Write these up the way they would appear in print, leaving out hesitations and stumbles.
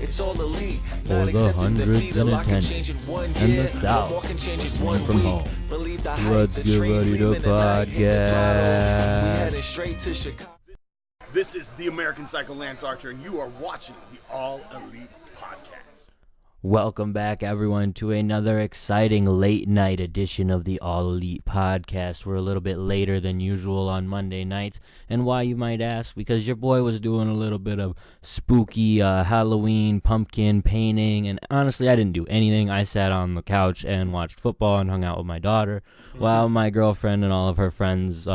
It's all elite. For the hundreds in attendance and the thousands listening from home, let's get ready to podcast. This is the American Psycho Lance Archer, and you are watching the All Elite Podcast. Welcome back, everyone, to another exciting late-night edition of the All Elite Podcast. We're a little bit later than usual on Monday nights, and why, you might ask? Because your boy was doing a little bit of spooky Halloween pumpkin painting, and honestly, I didn't do anything. I sat on the couch and watched football and hung out with my daughter, while my girlfriend and all of her friends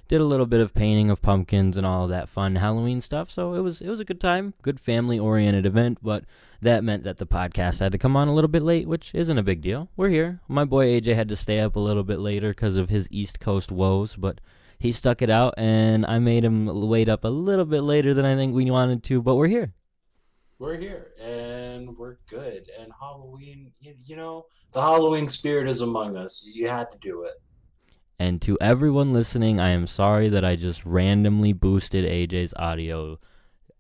did a little bit of painting of pumpkins and all of that fun Halloween stuff. So it was a good time, good family-oriented event, but that meant that the podcast had to come on a little bit late, which isn't a big deal. We're here. My boy AJ had to stay up a little bit later because of his East Coast woes, but he stuck it out, and I made him wait up a little bit later than I think we wanted to, but we're here. We're here, and we're good. And Halloween, you know, the Halloween spirit is among us. You had to do it. And to everyone listening, I am sorry that I just randomly boosted AJ's audio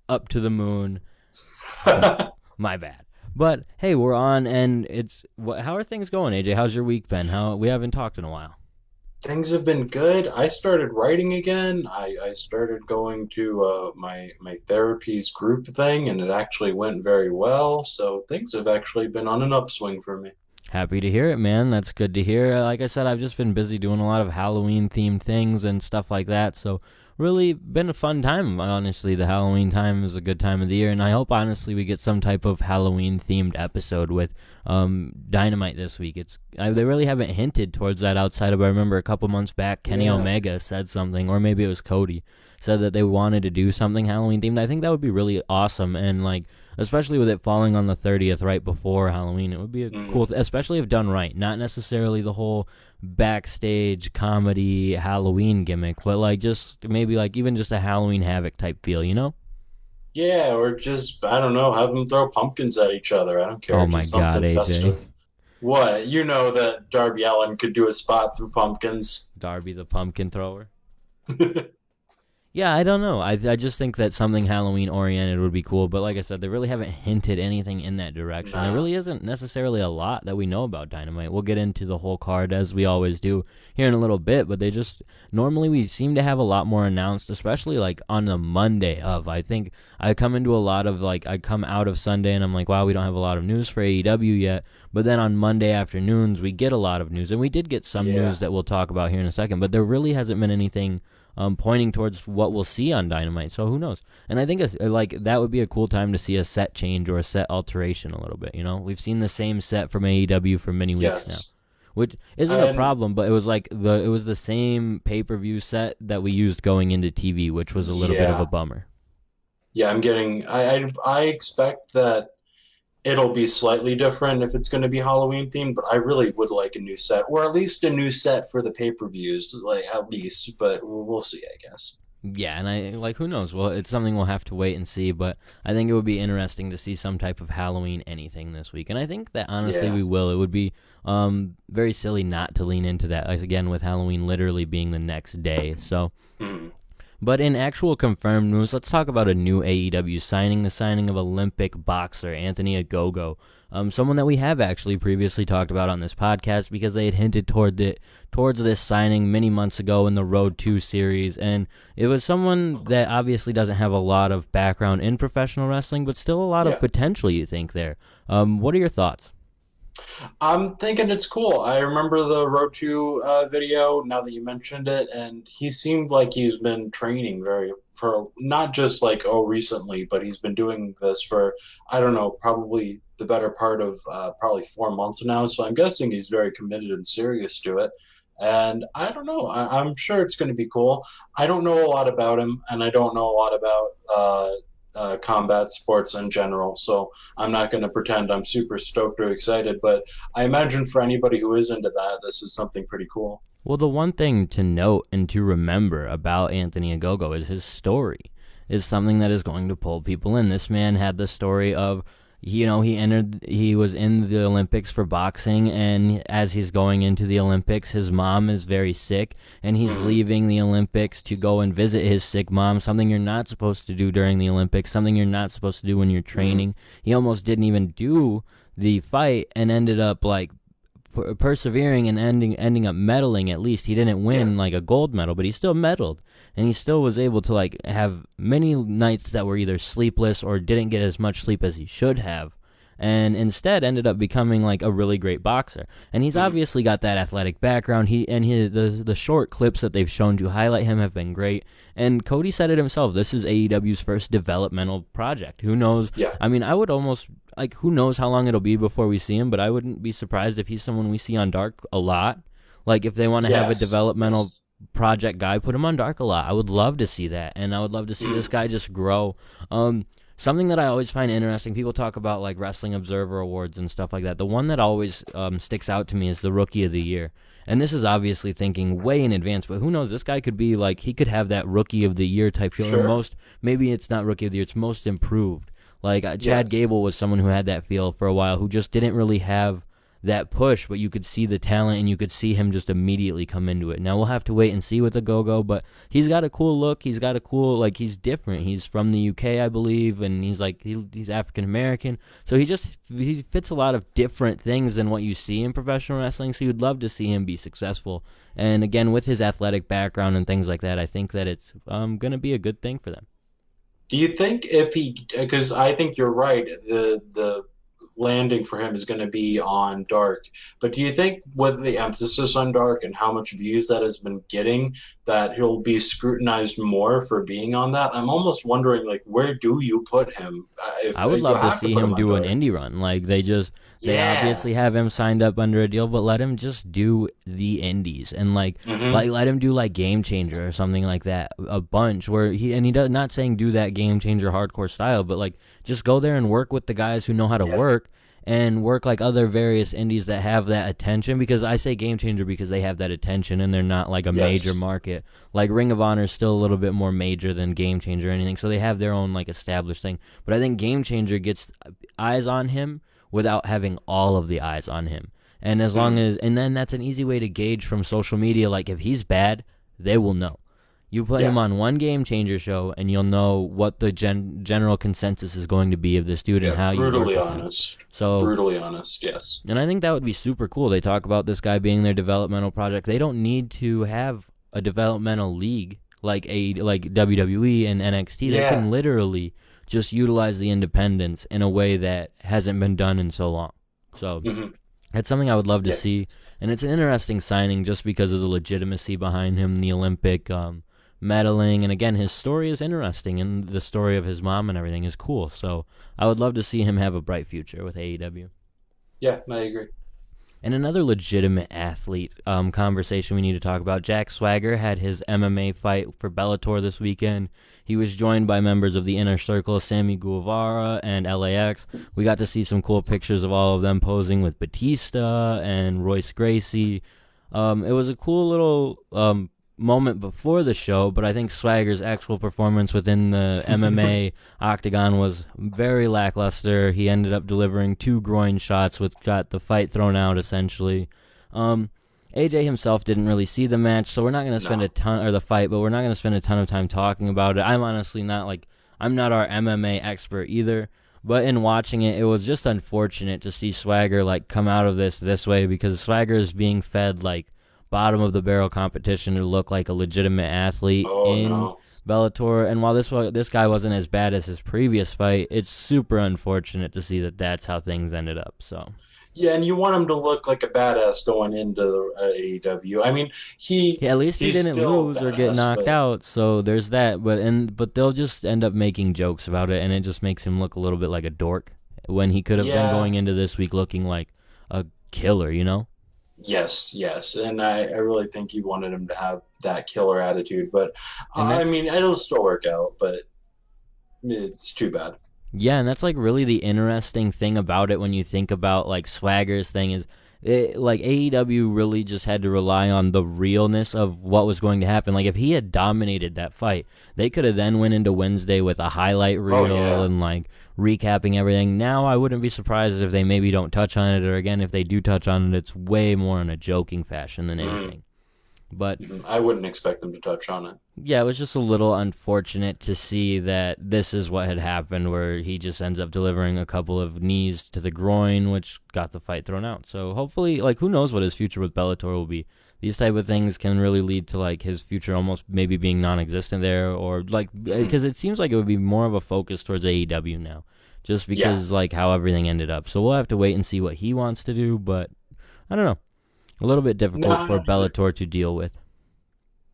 up to the moon. My bad. But hey, we're on, and how are things going, AJ? How's your week been? We haven't talked in a while. Things have been good. I started writing again. I started going to my therapy's group thing, and it actually went very well. So things have actually been on an upswing for me. Happy to hear it, man. That's good to hear. Like I said, I've just been busy doing a lot of Halloween-themed things and stuff like that, so really been a fun time. Honestly, the Halloween time is a good time of the year, and I hope, honestly, we get some type of Halloween-themed episode with Dynamite this week. They really haven't hinted towards that outside of, I remember a couple months back, Kenny Omega said something, or maybe it was Cody, said that they wanted to do something Halloween-themed. I think that would be really awesome, and especially with it falling on the 30th right before Halloween, it would be a cool especially if done right. Not necessarily the whole backstage comedy Halloween gimmick, but just maybe even just a Halloween Havoc type feel, you know? Yeah, or just, I don't know, have them throw pumpkins at each other. I don't care. Oh my God, AJ. Festive. What? You know that Darby Allin could do a spot through pumpkins. Darby the pumpkin thrower. Yeah, I don't know. I just think that something Halloween-oriented would be cool, but like I said, they really haven't hinted anything in that direction. Nah. There really isn't necessarily a lot that we know about Dynamite. We'll get into the whole card, as we always do, here in a little bit, but normally we seem to have a lot more announced, especially on the Monday of. I think I come into a lot of, I come out of Sunday and I'm like, wow, we don't have a lot of news for AEW yet, but then on Monday afternoons, we get a lot of news, and we did get some news that we'll talk about here in a second, but there really hasn't been anything pointing towards what we'll see on Dynamite, so who knows? And I think that would be a cool time to see a set change or a set alteration a little bit. You know, we've seen the same set from AEW for many weeks now, which isn't a problem. But it was the same pay-per-view set that we used going into TV, which was a little bit of a bummer. Yeah, I expect that it'll be slightly different if it's going to be Halloween themed, but I really would like a new set, or at least a new set for the pay-per-views, at least, but we'll see, I guess. Yeah, and who knows? Well, it's something we'll have to wait and see, but I think it would be interesting to see some type of Halloween anything this week, and I think that honestly we will. It would be very silly not to lean into that, again, with Halloween literally being the next day, so... But in actual confirmed news, let's talk about a new AEW signing, the signing of Olympic boxer Anthony Agogo, someone that we have actually previously talked about on this podcast because they had hinted towards this signing many months ago in the Road 2 series, and it was someone that obviously doesn't have a lot of background in professional wrestling, but still a lot of potential, you think, there. What are your thoughts? I'm thinking it's cool. I remember the Road 2 video, now that you mentioned it, and he seemed like he's been training for not just recently, but he's been doing this for, I don't know, probably the better part of probably 4 months now, so I'm guessing he's very committed and serious to it. And I don't know, I'm sure it's going to be cool. I don't know a lot about him, and I don't know a lot about combat sports in general, so I'm not going to pretend I'm super stoked or excited, but I imagine for anybody who is into that, this is something pretty cool. Well, the one thing to note and to remember about Anthony Agogo is his story is something that is going to pull people in. This man had the story of he was in the Olympics for boxing, and as he's going into the Olympics, his mom is very sick, and he's leaving the Olympics to go and visit his sick mom, something you're not supposed to do during the Olympics, something you're not supposed to do when you're training. He almost didn't even do the fight and ended up like persevering and ending up medaling. At least he didn't win like a gold medal, but he still medaled, and he still was able to like have many nights that were either sleepless or didn't get as much sleep as he should have, and instead ended up becoming like a really great boxer. And he's obviously got that athletic background. The short clips that they've shown to highlight him have been great. And Cody said it himself, this is AEW's first developmental project. Who knows? Yeah. I mean, I would almost, like, who knows how long it'll be before we see him, but I wouldn't be surprised if he's someone we see on Dark a lot. Like, if they want to have a developmental project guy, put him on Dark a lot. I would love to see that, and I would love to see this guy just grow. Something that I always find interesting, people talk about, like, Wrestling Observer Awards and stuff like that. The one that always sticks out to me is the Rookie of the Year. And this is obviously thinking way in advance, but who knows? This guy could be, like, he could have that Rookie of the Year type feel. Or maybe it's not Rookie of the Year, it's Most Improved. Like, Chad Gable was someone who had that feel for a while, who just didn't really have that push, but you could see the talent, and you could see him just immediately come into it. Now, we'll have to wait and see with Agogo, but he's got a cool look. He's got a cool, like, he's different. He's from the UK, I believe, and he's, like, he's African-American. So he fits a lot of different things than what you see in professional wrestling, so you'd love to see him be successful. And, again, with his athletic background and things like that, I think that it's going to be a good thing for them. Do you think because I think you're right, the landing for him is going to be on Dark, but do you think with the emphasis on Dark and how much views that has been getting, that he'll be scrutinized more for being on that? I'm almost wondering, like, where do you put him? I would love to see him do an indie run. Like, they obviously have him signed up under a deal, but let him just do the indies and like let him do like Game Changer or something like that, a bunch where he does, not saying do that Game Changer hardcore style, but like just go there and work with the guys who know how to work, and work like other various indies that have that attention. Because I say Game Changer because they have that attention and they're not like a major market. Like Ring of Honor is still a little bit more major than Game Changer or anything, so they have their own like established thing. But I think Game Changer gets eyes on him without having all of the eyes on him. And as long as, and then that's an easy way to gauge from social media, like if he's bad, they will know. You put him on one Game Changer show and you'll know what the general consensus is going to be of this dude and how you work with him. Brutally honest, yes. And I think that would be super cool. They talk about this guy being their developmental project. They don't need to have a developmental league like WWE and NXT. They can literally just utilize the independents in a way that hasn't been done in so long. So it's something I would love to see. And it's an interesting signing just because of the legitimacy behind him, the Olympic medaling. And again, his story is interesting, and the story of his mom and everything is cool. So I would love to see him have a bright future with AEW. Yeah, I agree. And another legitimate athlete conversation we need to talk about. Jack Swagger had his MMA fight for Bellator this weekend. He was joined by members of the Inner Circle, Sammy Guevara and LAX. We got to see some cool pictures of all of them posing with Batista and Royce Gracie. It was a cool little moment before the show, but I think Swagger's actual performance within the MMA octagon was very lackluster. He ended up delivering 2 groin shots, which got the fight thrown out, essentially. AJ himself didn't really see the match, so we're not going to spend the fight, but we're not going to spend a ton of time talking about it. I'm honestly I'm not our MMA expert either, but in watching it, it was just unfortunate to see Swagger come out of this way, because Swagger is being fed bottom of the barrel competition to look like a legitimate athlete Bellator. And while this guy wasn't as bad as his previous fight, it's super unfortunate to see that that's how things ended up. So yeah, and you want him to look like a badass going into AEW. I mean, at least he didn't lose or get knocked out, so there's that. But they'll just end up making jokes about it, and it just makes him look a little bit like a dork when he could have been going into this week looking like a killer, you know? Yes, and I really think he wanted him to have that killer attitude, but I mean, it'll still work out, but it's too bad. Yeah, and that's really the interesting thing about it when you think about Swagger's thing is like AEW really just had to rely on the realness of what was going to happen. Like if he had dominated that fight, they could have then went into Wednesday with a highlight reel and like recapping everything. Now I wouldn't be surprised if they maybe don't touch on it, or again if they do touch on it, it's way more in a joking fashion than anything. But I wouldn't expect them to touch on it. yeah, it was just a little unfortunate to see that this is what had happened, where he just ends up delivering a couple of knees to the groin, which got the fight thrown out. So hopefully, like, who knows what his future with Bellator will be. These type of things can really lead to, like, his future almost maybe being non-existent there, or, like, because it seems like it would be more of a focus towards AEW now, just because, like, how everything ended up. So we'll have to wait and see what he wants to do, but I don't know. A little bit difficult for Bellator to deal with.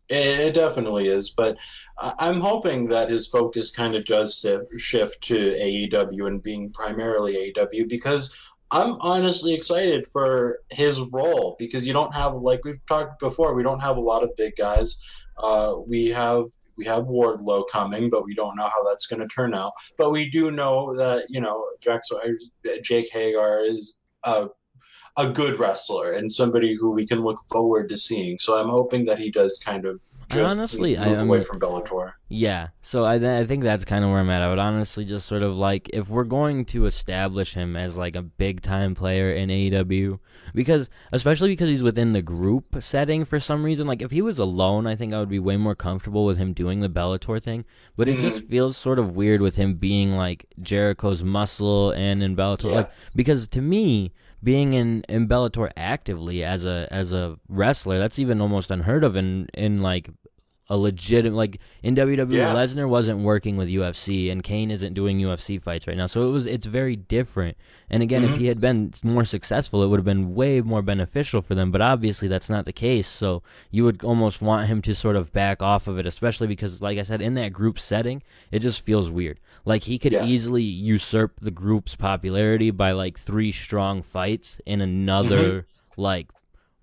It definitely is, but I'm hoping that his focus kind of does shift to AEW and being primarily AEW, because I'm honestly excited for his role, because you don't have, like we've talked before, we don't have a lot of big guys. We have Wardlow coming, but we don't know how that's going to turn out. But we do know that, you know, Jake Hagar is a good wrestler and somebody who we can look forward to seeing. So I'm hoping that he does kind of just move away from Bellator. Yeah, so I think that's kind of where I'm at. I would honestly just sort of like, if we're going to establish him as like a big time player in AEW, especially because he's within the group setting for some reason. Like if he was alone, I think I would be way more comfortable with him doing the Bellator thing. But it just feels sort of weird with him being like Jericho's muscle and in Bellator. Like, because to me, being in Bellator actively as a wrestler, that's even almost unheard of in like a legitimate, like in WWE, Lesnar wasn't working with UFC and Kane isn't doing UFC fights right now. So it's very different. And again, if he had been more successful, it would have been way more beneficial for them. But obviously that's not the case. So you would almost want him to sort of back off of it, especially because, like I said, in that group setting, it just feels weird. Like he could easily usurp the group's popularity by like 3 strong fights in another like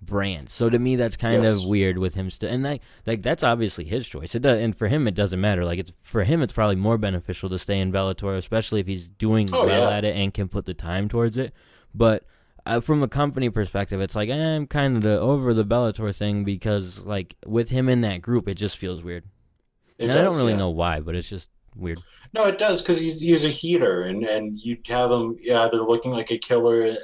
brand. So to me, that's kind of weird with him still, and that's obviously his choice. And for him, it doesn't matter. Like for him, it's probably more beneficial to stay in Bellator, especially if he's doing well at it and can put the time towards it. But from a company perspective, it's like I'm kind of over the Bellator thing, because like with him in that group, it just feels weird. I don't really know why, but it's just weird. No, it does, because he's a heater, and you have him either looking like a killer,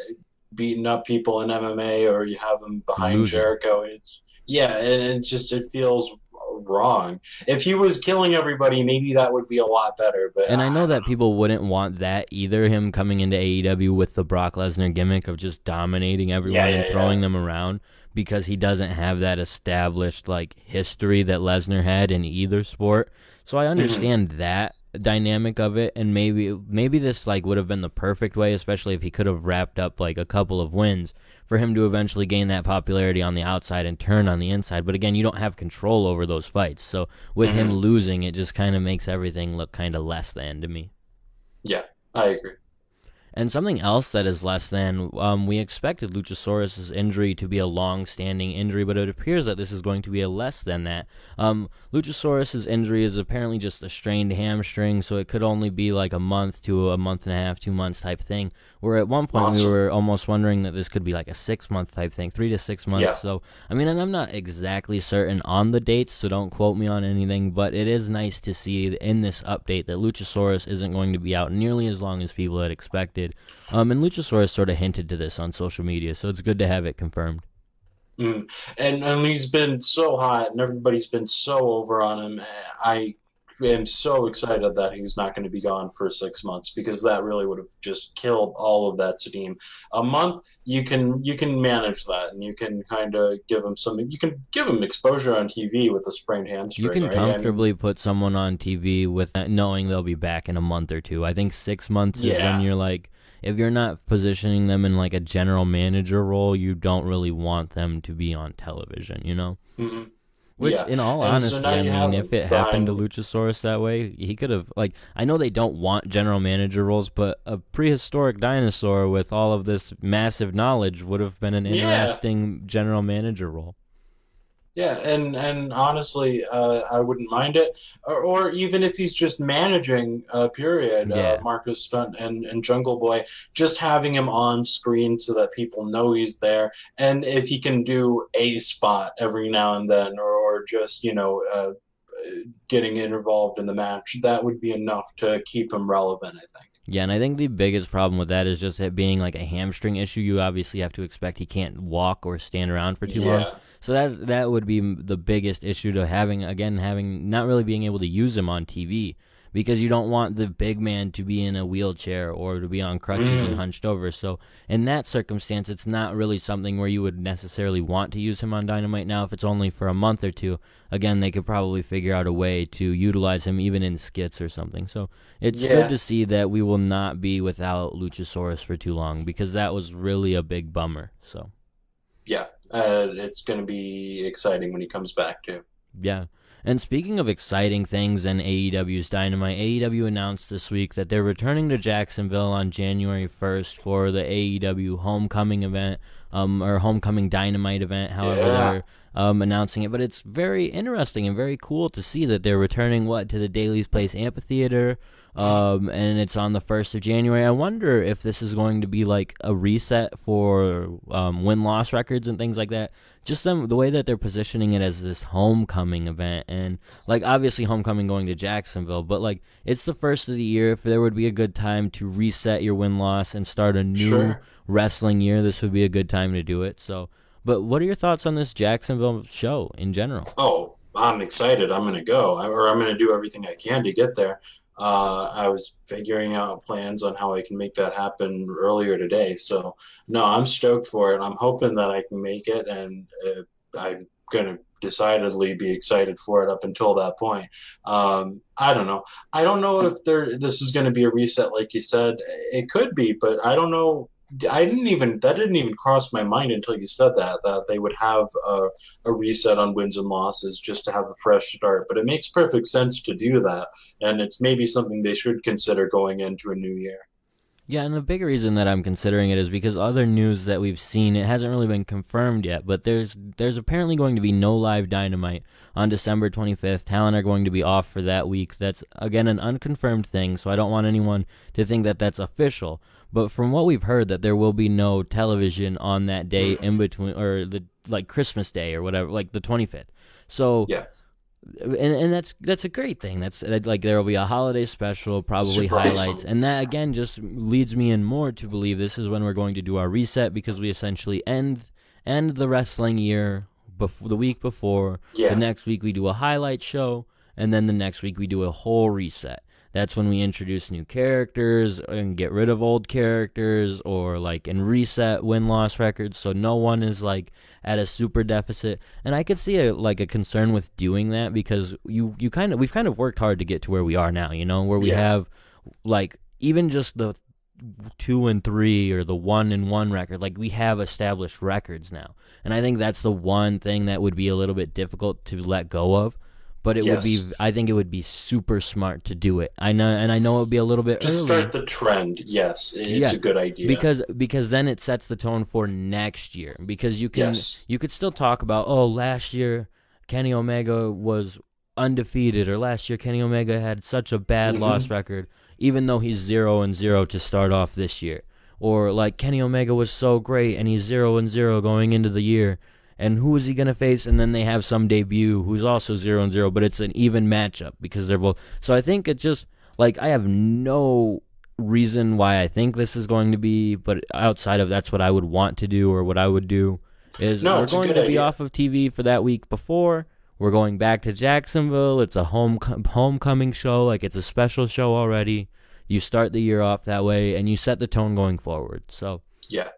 beating up people in MMA, or you have him behind Jericho. And it feels wrong. If he was killing everybody, maybe that would be a lot better. But I know that people wouldn't want that either, him coming into AEW with the Brock Lesnar gimmick of just dominating everyone and throwing them around, because he doesn't have that established like history that Lesnar had in either sport. So I understand that dynamic of it, and maybe this like would have been the perfect way, especially if he could have wrapped up like a couple of wins, for him to eventually gain that popularity on the outside and turn on the inside. But again, you don't have control over those fights, so with him losing, it just kind of makes everything look kind of less than to me. Yeah, I agree. And something else that is less than, we expected Luchasaurus' injury to be a long-standing injury, but it appears that this is going to be a less than that. Luchasaurus' injury is apparently just a strained hamstring, so it could only be like a month to a month and a half, 2 months type thing, where at one point we were almost wondering that this could be like a 6-month type thing, 3 to 6 months. Yeah. So, I mean, and I'm not exactly certain on the dates, so don't quote me on anything, but it is nice to see in this update that Luchasaurus isn't going to be out nearly as long as people had expected. And Luchasaurus sort of hinted to this on social media, so it's good to have it confirmed. And he's been so hot, and everybody's been so over on him. I am so excited that he's not going to be gone for 6 months, because that really would have just killed all of that steam. A month, you can manage that, and you can kind of give him exposure on TV with a sprained hamstring. You can comfortably put someone on TV with that, knowing they'll be back in a month or two. I think 6 months is when you're like, if you're not positioning them in like a general manager role, you don't really want them to be on television, you know? Which, in all honesty, I mean, if it happened to Luchasaurus that way, he could have, like, I know they don't want general manager roles, but a prehistoric dinosaur with all of this massive knowledge would have been an interesting general manager role. Yeah, and honestly, I wouldn't mind it. Or even if he's just managing, period, Yeah. Marcus Stunt and Jungle Boy, just having him on screen so that people know he's there. And if he can do a spot every now and then, or just, getting involved in the match, that would be enough to keep him relevant, I think. Yeah, and I think the biggest problem with that is just it being like a hamstring issue. You obviously have to expect he can't walk or stand around for too long. Yeah. So that would be the biggest issue to having not really being able to use him on TV, because you don't want the big man to be in a wheelchair or to be on crutches and hunched over. So in that circumstance, it's not really something where you would necessarily want to use him on Dynamite. Now, if it's only for a month or two, again, they could probably figure out a way to utilize him even in skits or something. So it's good to see that we will not be without Luchasaurus for too long, because that was really a big bummer. So Yeah, it's going to be exciting when he comes back, too. yeah. And speaking of exciting things in AEW's Dynamite, AEW announced this week that they're returning to Jacksonville on January 1st for the AEW Homecoming event, or Homecoming Dynamite event, however they're announcing it. But it's very interesting and very cool to see that they're returning, to the Daly's Place Amphitheater, and it's on the 1st of January. I wonder if this is going to be like a reset for win-loss records and things like that. Just the way that they're positioning it as this homecoming event, and like obviously homecoming going to Jacksonville, but like it's the first of the year. If there would be a good time to reset your win-loss and start a new wrestling year, this would be a good time to do it. So, but what are your thoughts on this Jacksonville show in general? Oh, I'm excited. I'm going to go, or I'm going to do everything I can to get there. I was figuring out plans on how I can make that happen earlier today. So, no, I'm stoked for it. I'm hoping that I can make it, and I'm going to decidedly be excited for it up until that point. I don't know. I don't know if this is going to be a reset, like you said. It could be, but I don't know. That didn't even cross my mind until you said that they would have a reset on wins and losses just to have a fresh start. But it makes perfect sense to do that, and it's maybe something they should consider going into a new year. Yeah, and the big reason that I'm considering it is because other news that we've seen, it hasn't really been confirmed yet, but there's apparently going to be no live Dynamite on December 25th. Talent are going to be off for that week. That's, again, an unconfirmed thing, so I don't want anyone to think that that's official. But from what we've heard, that there will be no television on that day in between, or like Christmas Day or whatever, like the 25th. So yeah. And that's a great thing. That's like there will be a holiday special, probably Super highlights, awesome. and that again just leads me in more to believe this is when we're going to do our reset, because we essentially end the wrestling year the week before. Yeah. The next week we do a highlight show, and then the next week we do a whole reset. That's when we introduce new characters and get rid of old characters, or and reset win-loss records, so no one is at a super deficit. And I could see a concern with doing that, because we've kind of worked hard to get to where we are now, where we have even just the 2-3 or the 1-1 record. We have established records now, and I think that's the one thing that would be a little bit difficult to let go of. But I think it would be super smart to do it. I know it would be a little bit Just early. start the trend. Yes, it's a good idea. Because then it sets the tone for next year. Because you could still talk about, last year Kenny Omega was undefeated, or last year Kenny Omega had such a bad loss record, even though he's 0-0 to start off this year. Or Kenny Omega was so great and he's 0-0 going into the year. And who is he going to face? And then they have some debut who's also 0-0, but it's an even matchup because they're both. So I think it's just, I have no reason why I think this is going to be, but outside of that's what I would want to do, or what I would do, is we're going to be off of TV for that week before. We're going back to Jacksonville. It's a homecoming show. It's a special show already. You start the year off that way, and you set the tone going forward. So yeah.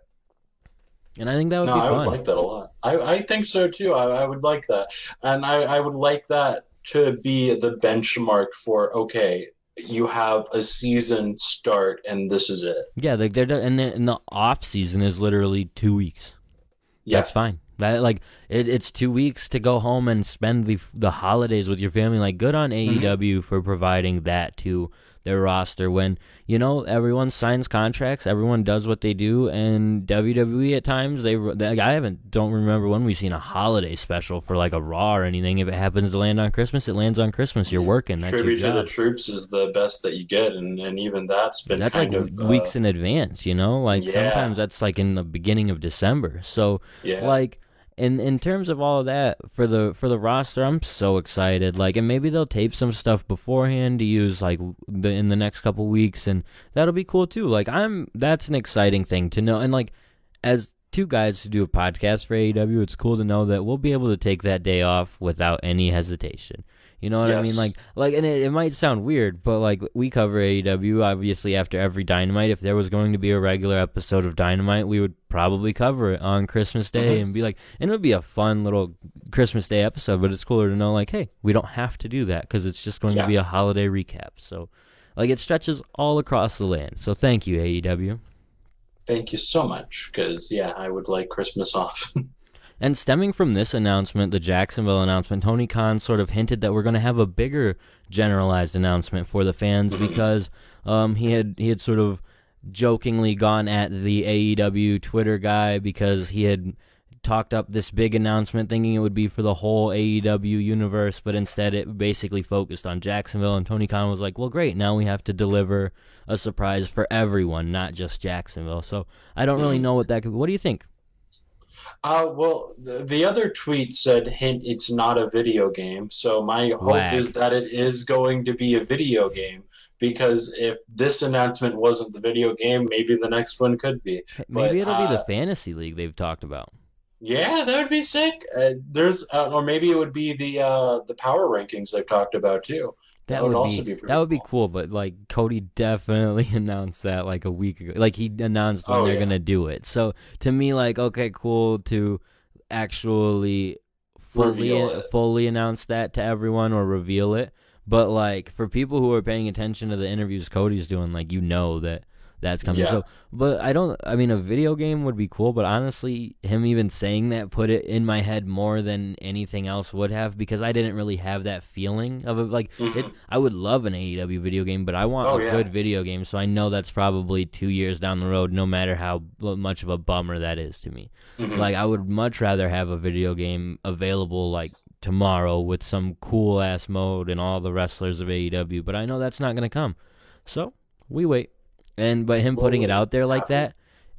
And I think that would be fun. I would like that a lot. I think so too. I would like that. And I would like that to be the benchmark for, okay, you have a season start and this is it. Yeah, and the off season is literally 2 weeks. Yeah. That's fine. It's 2 weeks to go home and spend the holidays with your family. Good on AEW for providing that to their roster when, everyone signs contracts, everyone does what they do, and WWE at times, don't remember when we've seen a holiday special for like a Raw or anything. If it happens to land on Christmas, it lands on Christmas. You're working. That's Tribute your job. to the troops is the best that you get, and even that's been That's kind like of weeks in advance, like sometimes that's like in the beginning of December. So like in terms of all of that for the roster, I'm so excited. Like, and maybe they'll tape some stuff beforehand to use like in the next couple weeks, and that'll be cool too. Like that's an exciting thing to know. And like as two guys who do a podcast for AEW, it's cool to know that we'll be able to take that day off without any hesitation. You know what I mean? Like, and it might sound weird, but like we cover AEW obviously after every Dynamite. If there was going to be a regular episode of Dynamite, we would probably cover it on Christmas Day and be like, and it would be a fun little Christmas Day episode. But it's cooler to know, like, hey, we don't have to do that because it's just going to be a holiday recap. So, like, it stretches all across the land. So, thank you, AEW. Thank you so much, because I would like Christmas off. And stemming from this announcement, the Jacksonville announcement, Tony Khan sort of hinted that we're going to have a bigger generalized announcement for the fans because he had sort of jokingly gone at the AEW Twitter guy because he had talked up this big announcement thinking it would be for the whole AEW universe, but instead it basically focused on Jacksonville, and Tony Khan was like, well, great, now we have to deliver a surprise for everyone, not just Jacksonville. So I don't really know what that could be. What do you think? Well, the other tweet said, hint, it's not a video game. So my hope is that it is going to be a video game, because if this announcement wasn't the video game, maybe the next one could be. Maybe it'll be the Fantasy League they've talked about. Yeah, that would be sick. Or maybe it would be the power rankings they've talked about too. That would also be pretty cool. Cool, but like Cody definitely announced that like a week ago. Like he announced when they're gonna do it. So to me, like, okay, cool to actually fully announce that to everyone or reveal it. But like for people who are paying attention to the interviews Cody's doing, like that's coming. So, but I mean, a video game would be cool, but honestly, him even saying that put it in my head more than anything else would have, because I didn't really have that feeling of it. Like, I would love an AEW video game, but I want a good video game, so I know that's probably 2 years down the road, no matter how much of a bummer that is to me. Like, I would much rather have a video game available, like, tomorrow with some cool-ass mode and all the wrestlers of AEW, but I know that's not going to come. So, we wait. But him putting it out there like that,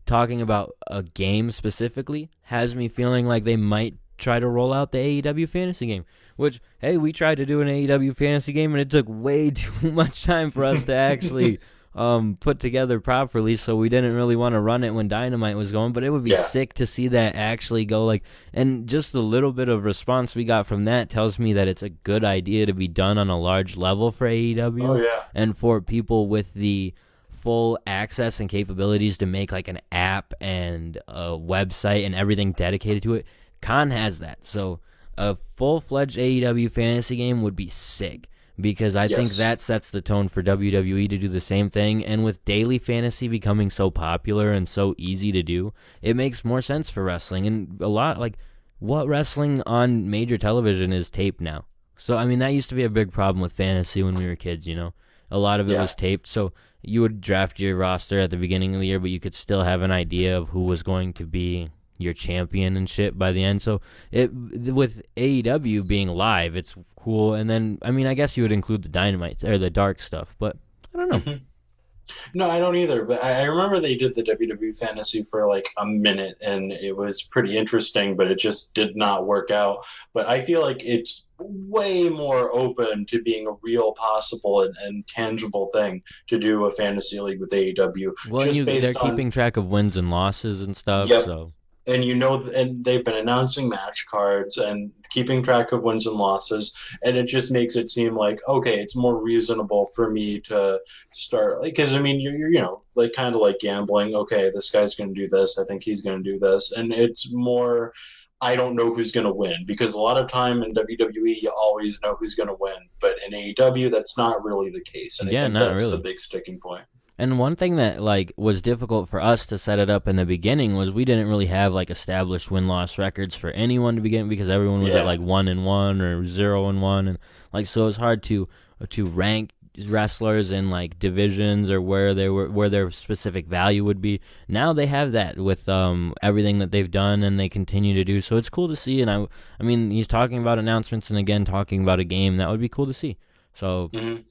talking about a game specifically, has me feeling like they might try to roll out the AEW Fantasy game. Which, hey, we tried to do an AEW Fantasy game, and it took way too much time for us to actually put together properly, so we didn't really want to run it when Dynamite was going. But it would be sick to see that actually go. Like, and just the little bit of response we got from that tells me that it's a good idea to be done on a large level for AEW. And for people with the full access and capabilities to make like an app and a website and everything dedicated to it. Khan has that. So a full-fledged AEW fantasy game would be sick, because I think that sets the tone for WWE to do the same thing. And with daily fantasy becoming so popular and so easy to do, it makes more sense for wrestling. And a lot, like, what wrestling on major television is taped now? So, I mean, that used to be a big problem with fantasy when we were kids, A lot of it was taped, so you would draft your roster at the beginning of the year, but you could still have an idea of who was going to be your champion and shit by the end. So with AEW being live, it's cool. And then, I mean, I guess you would include the Dynamite or the dark stuff, but I don't know. No, I don't either. But I remember they did the WWE Fantasy for like a minute, and it was pretty interesting, but it just did not work out. But I feel like it's way more open to being a real possible and tangible thing to do a fantasy league with AEW. Well, they're keeping track of wins and losses and stuff. So. And and they've been announcing match cards and keeping track of wins and losses, and it just makes it seem like, okay, it's more reasonable for me to start, like, because I mean, you're like kind of like gambling. Okay, this guy's going to do this. I think he's going to do this, and it's more, I don't know who's going to win, because a lot of time in WWE you always know who's going to win, but in AEW that's not really the case, and I think that's the big sticking point. And one thing that like was difficult for us to set it up in the beginning was we didn't really have like established win-loss records for anyone to begin, because everyone was at like 1-1 or 0-1, and like so it was hard to rank wrestlers in like divisions or where their specific value would be. Now they have that with everything that they've done and they continue to do. So it's cool to see. And I mean, he's talking about announcements and again talking about a game that would be cool to see. So. Mm-hmm.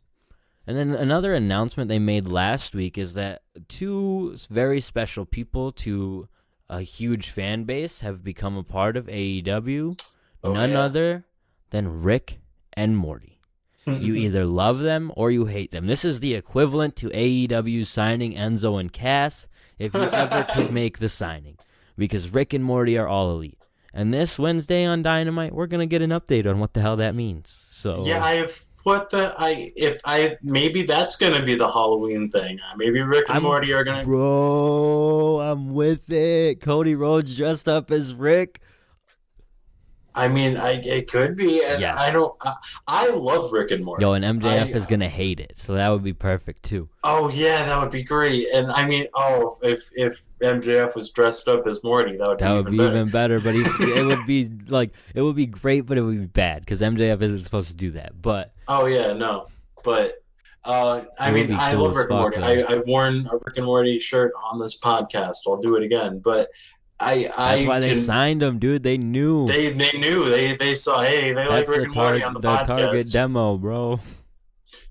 And then another announcement they made last week is that two very special people to a huge fan base have become a part of AEW. None other than Rick and Morty. You either love them or you hate them. This is the equivalent to AEW signing Enzo and Cass if you ever could make the signing. Because Rick and Morty are all elite. And this Wednesday on Dynamite, we're going to get an update on what the hell that means. So yeah, maybe that's gonna be the Halloween thing. Maybe Rick and Morty are gonna. Bro, I'm with it. Cody Rhodes dressed up as Rick. I mean, it could be, and yes. I love Rick and Morty. Yo, and MJF is gonna hate it, so that would be perfect too. Oh yeah, that would be great. And I mean, if MJF was dressed up as Morty, that would be even better. But it would be great, but it would be bad because MJF isn't supposed to do that. But oh yeah, no, but I mean, I love Rick and Morty. I've worn a Rick and Morty shirt on this podcast. I'll do it again, but. That's why they signed him, dude. They knew. They knew. They saw. Hey, they like Rick and Morty on the podcast. Target demo, bro.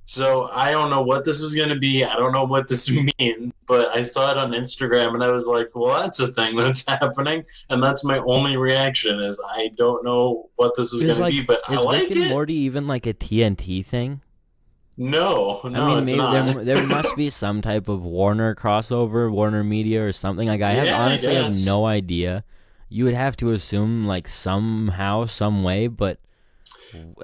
So I don't know what this is going to be. I don't know what this means, but I saw it on Instagram and I was like, "Well, that's a thing that's happening." And that's my only reaction is I don't know what this is going to be, but I like it. Is Rick and Morty even like a TNT thing? No, I mean, it's maybe not. there must be some type of Warner crossover, Warner Media or something. Like I honestly have no idea. You would have to assume like somehow, some way, but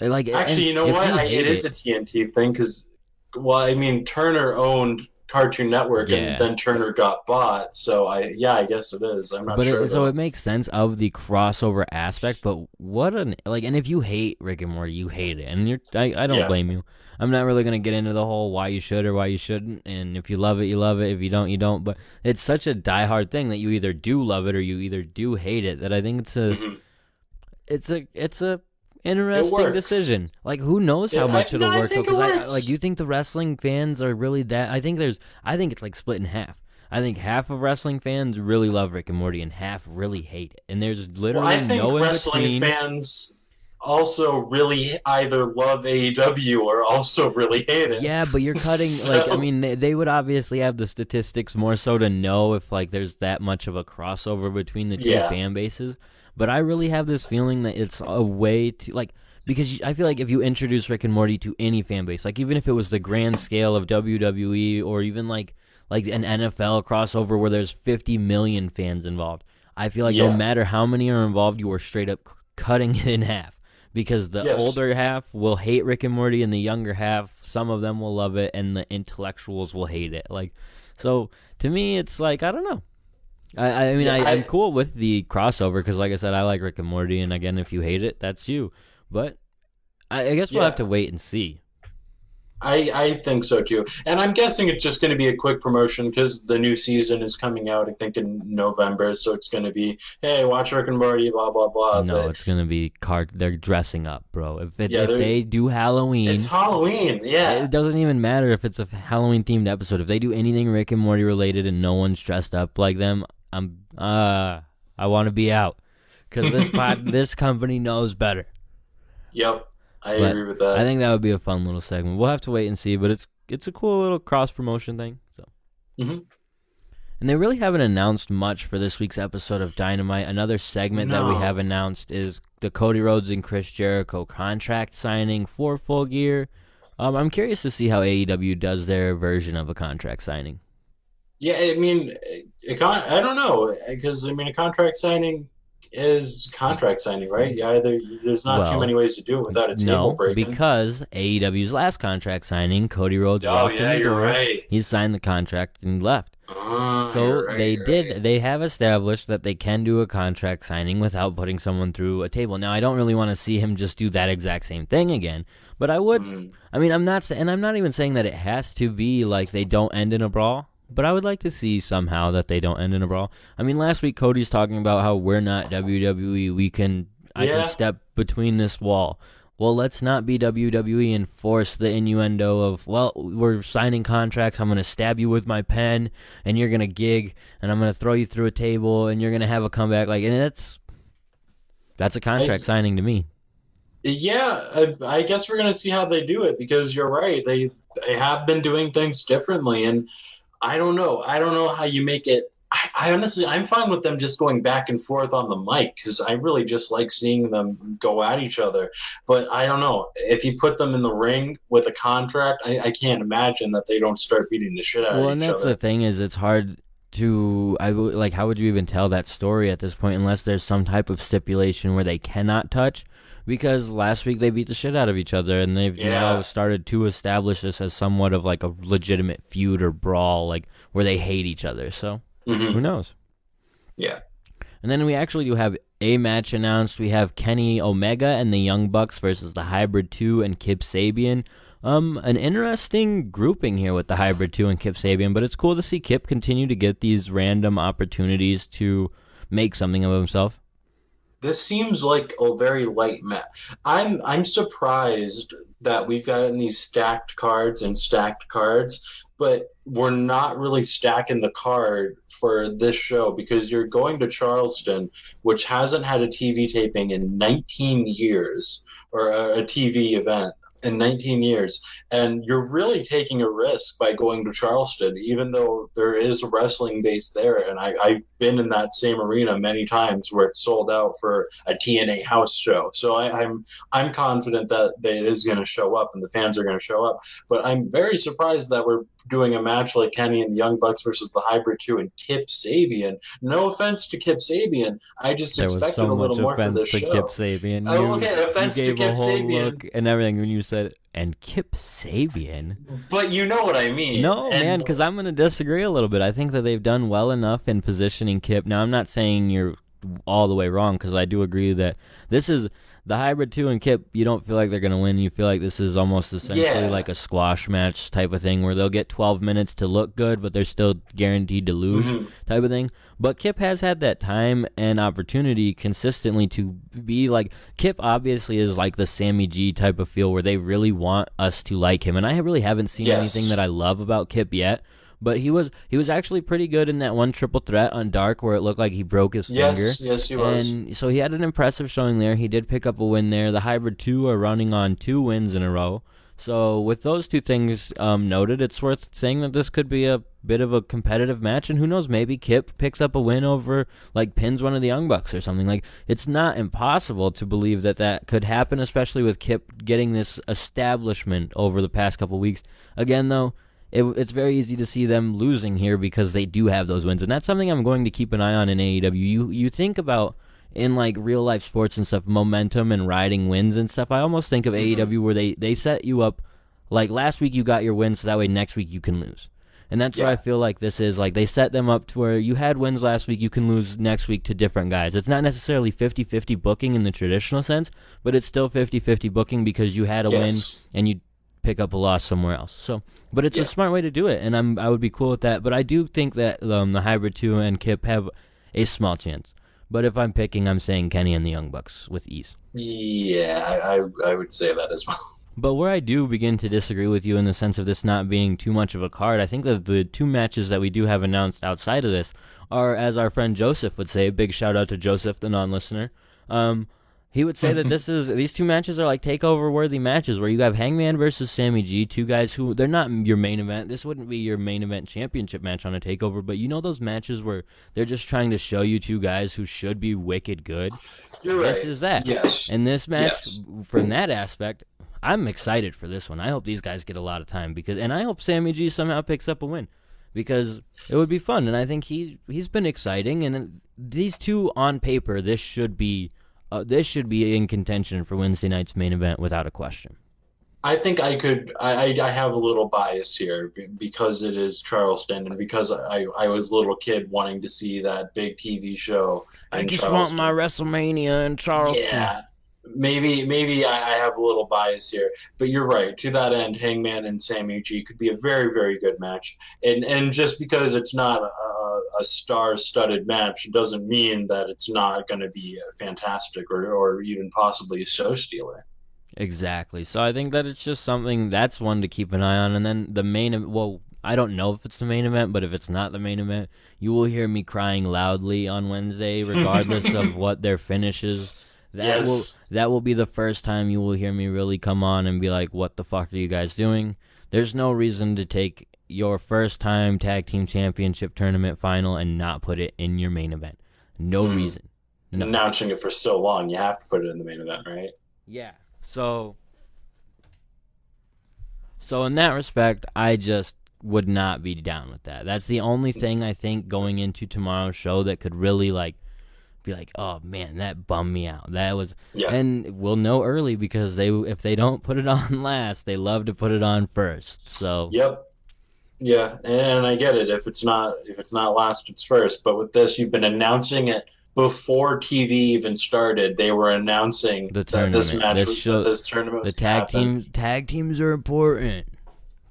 like actually, you know what? It is a TNT thing because, well, I mean, Turner owned Cartoon Network and then Turner got bought. So I guess it is. I'm not sure. So it makes sense of the crossover aspect, but and if you hate Rick and Morty, you hate it, and I don't blame you. I'm not really going to get into the whole why you should or why you shouldn't, and if you love it, you love it. If you don't, you don't. But it's such a diehard thing that you either do love it or you either do hate it. That I think it's a interesting decision. Like, who knows how much it'll work? Because you think the wrestling fans are really that? I think it's like split in half. I think half of wrestling fans really love Rick and Morty, and half really hate it. And there's literally no in wrestling between. Fans also really either love AEW or also really hate it. Yeah, but you're cutting they would obviously have the statistics more so to know if like there's that much of a crossover between the two fan bases. But I really have this feeling that it's a way to because I feel like if you introduce Rick and Morty to any fan base, like even if it was the grand scale of WWE or even like an NFL crossover where there's 50 million fans involved, I feel like no matter how many are involved, you are straight up cutting it in half. Because the older half will hate Rick and Morty, and the younger half, some of them will love it, and the intellectuals will hate it. So to me, it's like I don't know. I'm cool with the crossover because, like I said, I like Rick and Morty, and again, if you hate it, that's you. But I guess we'll have to wait and see. I think so too, and I'm guessing it's just going to be a quick promotion because the new season is coming out. I think in November, so it's going to be, hey, watch Rick and Morty, blah blah blah. No, it's going to be they're dressing up, bro. If they do Halloween, it's Halloween. Yeah, it doesn't even matter if it's a Halloween themed episode. If they do anything Rick and Morty related and no one's dressed up like them, I want to be out because this company knows better. Yep. I agree with that. I think that would be a fun little segment. We'll have to wait and see, but it's a cool little cross promotion thing. So, And they really haven't announced much for this week's episode of Dynamite. Another segment that we have announced is the Cody Rhodes and Chris Jericho contract signing for Full Gear. I'm curious to see how AEW does their version of a contract signing. Yeah, I mean, I don't know because a contract signing is contract signing, right? Yeah, there's not too many ways to do it without a table breaking. Because AEW's last contract signing, Cody Rhodes walked in the door. You're right. He signed the contract and left. They have established that they can do a contract signing without putting someone through a table. Now, I don't really want to see him just do that exact same thing again, but I would. I'm not even saying that it has to be like they don't end in a brawl. But I would like to see somehow that they don't end in a brawl. Last week Cody's talking about how we're not WWE. I can step between this wall. Well, let's not be WWE and force the innuendo of, well, we're signing contracts, I'm going to stab you with my pen, and you're going to gig, and I'm going to throw you through a table, and you're going to have a comeback. Like, and that's a contract signing to me. Yeah, I guess we're going to see how they do it, because you're right. They have been doing things differently, and I don't know. I don't know how you make it. I honestly, I'm fine with them just going back and forth on the mic, because I really just like seeing them go at each other. But I don't know. If you put them in the ring with a contract, I can't imagine that they don't start beating the shit out of each other. Well, and that's the thing, is it's hard to, like, how would you even tell that story at this point unless there's some type of stipulation where they cannot touch? Because last week they beat the shit out of each other, and they've now started to establish this as somewhat of like a legitimate feud or brawl, like where they hate each other. So who knows? Yeah. And then we actually do have a match announced. We have Kenny Omega and the Young Bucks versus the Hybrid 2 and Kip Sabian. An interesting grouping here with the Hybrid 2 and Kip Sabian, but it's cool to see Kip continue to get these random opportunities to make something of himself. This seems like a very light match. I'm surprised that we've gotten these stacked cards, but we're not really stacking the card for this show, because you're going to Charleston, which hasn't had a TV taping in 19 years, or a TV event in 19 years. And you're really taking a risk by going to Charleston, even though there is a wrestling base there. And I've been in that same arena many times where it's sold out for a TNA house show. So I'm confident that it is going to show up and the fans are going to show up. But I'm very surprised that we're doing a match like Kenny and the Young Bucks versus the Hybrid 2 and Kip Sabian. No offense to Kip Sabian. I just expected a little more for this show. Kip Sabian. Offense to Kip Sabian. Look and everything when you said, and Kip Sabian. But you know what I mean. No, man, because I'm going to disagree a little bit. I think that they've done well enough in positioning Kip. Now, I'm not saying you're all the way wrong, because I do agree that this is the Hybrid 2 and Kip. You don't feel like they're going to win. You feel like this is almost essentially like a squash match type of thing, where they'll get 12 minutes to look good, but they're still guaranteed to lose type of thing. But Kip has had that time and opportunity consistently to be like, Kip obviously is like the Sammy G type of feel, where they really want us to like him. And I really haven't seen anything that I love about Kip yet. But he was actually pretty good in that one triple threat on Dark, where it looked like he broke his finger. Yes, he was. And so he had an impressive showing there. He did pick up a win there. The Hybrid 2 are running on 2 wins in a row. So with those two things noted, it's worth saying that this could be a bit of a competitive match. And who knows, maybe Kip picks up a win over, like, pins one of the Young Bucks or something. Like, it's not impossible to believe that could happen, especially with Kip getting this establishment over the past couple weeks. Again, though, it's very easy to see them losing here, because they do have those wins, and that's something I'm going to keep an eye on in AEW. You think about, in like real life sports and stuff, momentum and riding wins and stuff. I almost think of AEW where they set you up, like last week you got your win, so that way next week you can lose. And that's where I feel like this is. Like, they set them up to where you had wins last week, you can lose next week to different guys. It's not necessarily 50-50 booking in the traditional sense, but it's still 50-50 booking, because you had a win and you pick up a loss somewhere else. So, but it's a smart way to do it, and I would be cool with that. But I do think that the Hybrid 2 and Kip have a small chance. But if I'm picking, I'm saying Kenny and the Young Bucks with ease. Yeah, I would say that as well. But where I do begin to disagree with you in the sense of this not being too much of a card, I think that the 2 matches that we do have announced outside of this are, as our friend Joseph would say, big shout out to Joseph, the non-listener, he would say that these 2 matches are like takeover-worthy matches, where you have Hangman versus Sammy G, 2 guys who, they're not your main event. This wouldn't be your main event championship match on a takeover, but you know those matches where they're just trying to show you 2 guys who should be wicked good? You're right. This is that. Yes. And this match, from that aspect, I'm excited for this one. I hope these guys get a lot of time, and I hope Sammy G somehow picks up a win, because it would be fun, and I think he's been exciting, and these 2 on paper, this should be in contention for Wednesday night's main event without a question. I think I have a little bias here, because it is Charleston, and because I was a little kid wanting to see that big TV show. I just want my WrestleMania in Charleston. Yeah. Maybe I have a little bias here, but you're right. To that end, Hangman and Sammy G could be a very, very good match. And just because it's not a star-studded match doesn't mean that it's not going to be fantastic or even possibly a show stealer. Exactly. So I think that it's just something that's one to keep an eye on. And then the well, I don't know if it's the main event, but if it's not the main event, you will hear me crying loudly on Wednesday, regardless of what their finish is. That will be the first time you will hear me really come on and be like, what the fuck are you guys doing? There's no reason to take your first time tag team championship tournament final and not put it in your main event. No reason. No. Announcing it for so long, you have to put it in the main event, right? Yeah. So in that respect, I just would not be down with that. That's the only thing I think going into tomorrow's show that could really be like, oh man, that bummed me out. That was, and we'll know early because if they don't put it on last, they love to put it on first. So yeah, and I get it. If it's not last, it's first. But with this, you've been announcing it before TV even started. They were announcing the tournament. This match, this tournament. The tag teams are important.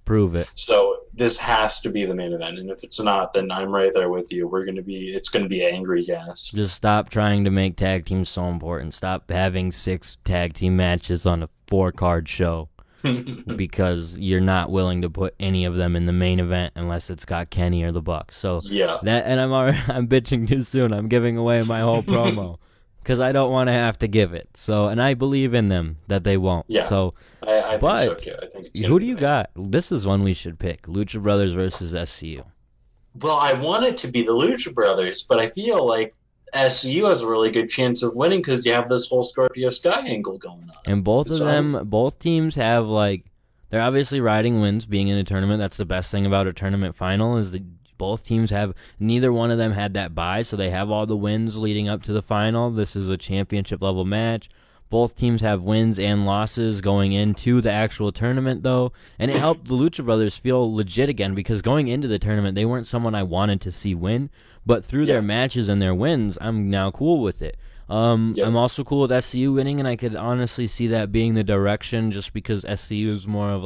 Prove it. So this has to be the main event, and if it's not, then I'm right there with you. It's gonna be angry gas. Just stop trying to make tag teams so important. Stop having 6 tag team matches on a 4-card show because you're not willing to put any of them in the main event unless it's got Kenny or the Bucks. So and I'm bitching too soon. I'm giving away my whole promo. Because I don't want to have to give it. So, and I believe in them that they won't. Yeah. So, I think so too. I think who do you got? This is one we should pick: Lucha Brothers versus SCU. Well, I want it to be the Lucha Brothers, but I feel like SCU has a really good chance of winning because you have this whole Scorpio Sky angle going on. And both teams have they're obviously riding wins. Being in a tournament, that's the best thing about a tournament final is both teams neither one of them had that bye, so they have all the wins leading up to the final. This is a championship level match. Both teams have wins and losses going into the actual tournament, though, and it helped the Lucha Brothers feel legit again because going into the tournament, they weren't someone I wanted to see win, but through their matches and their wins, I'm now cool with it. I'm also cool with SCU winning, and I could honestly see that being the direction just because SCU is more of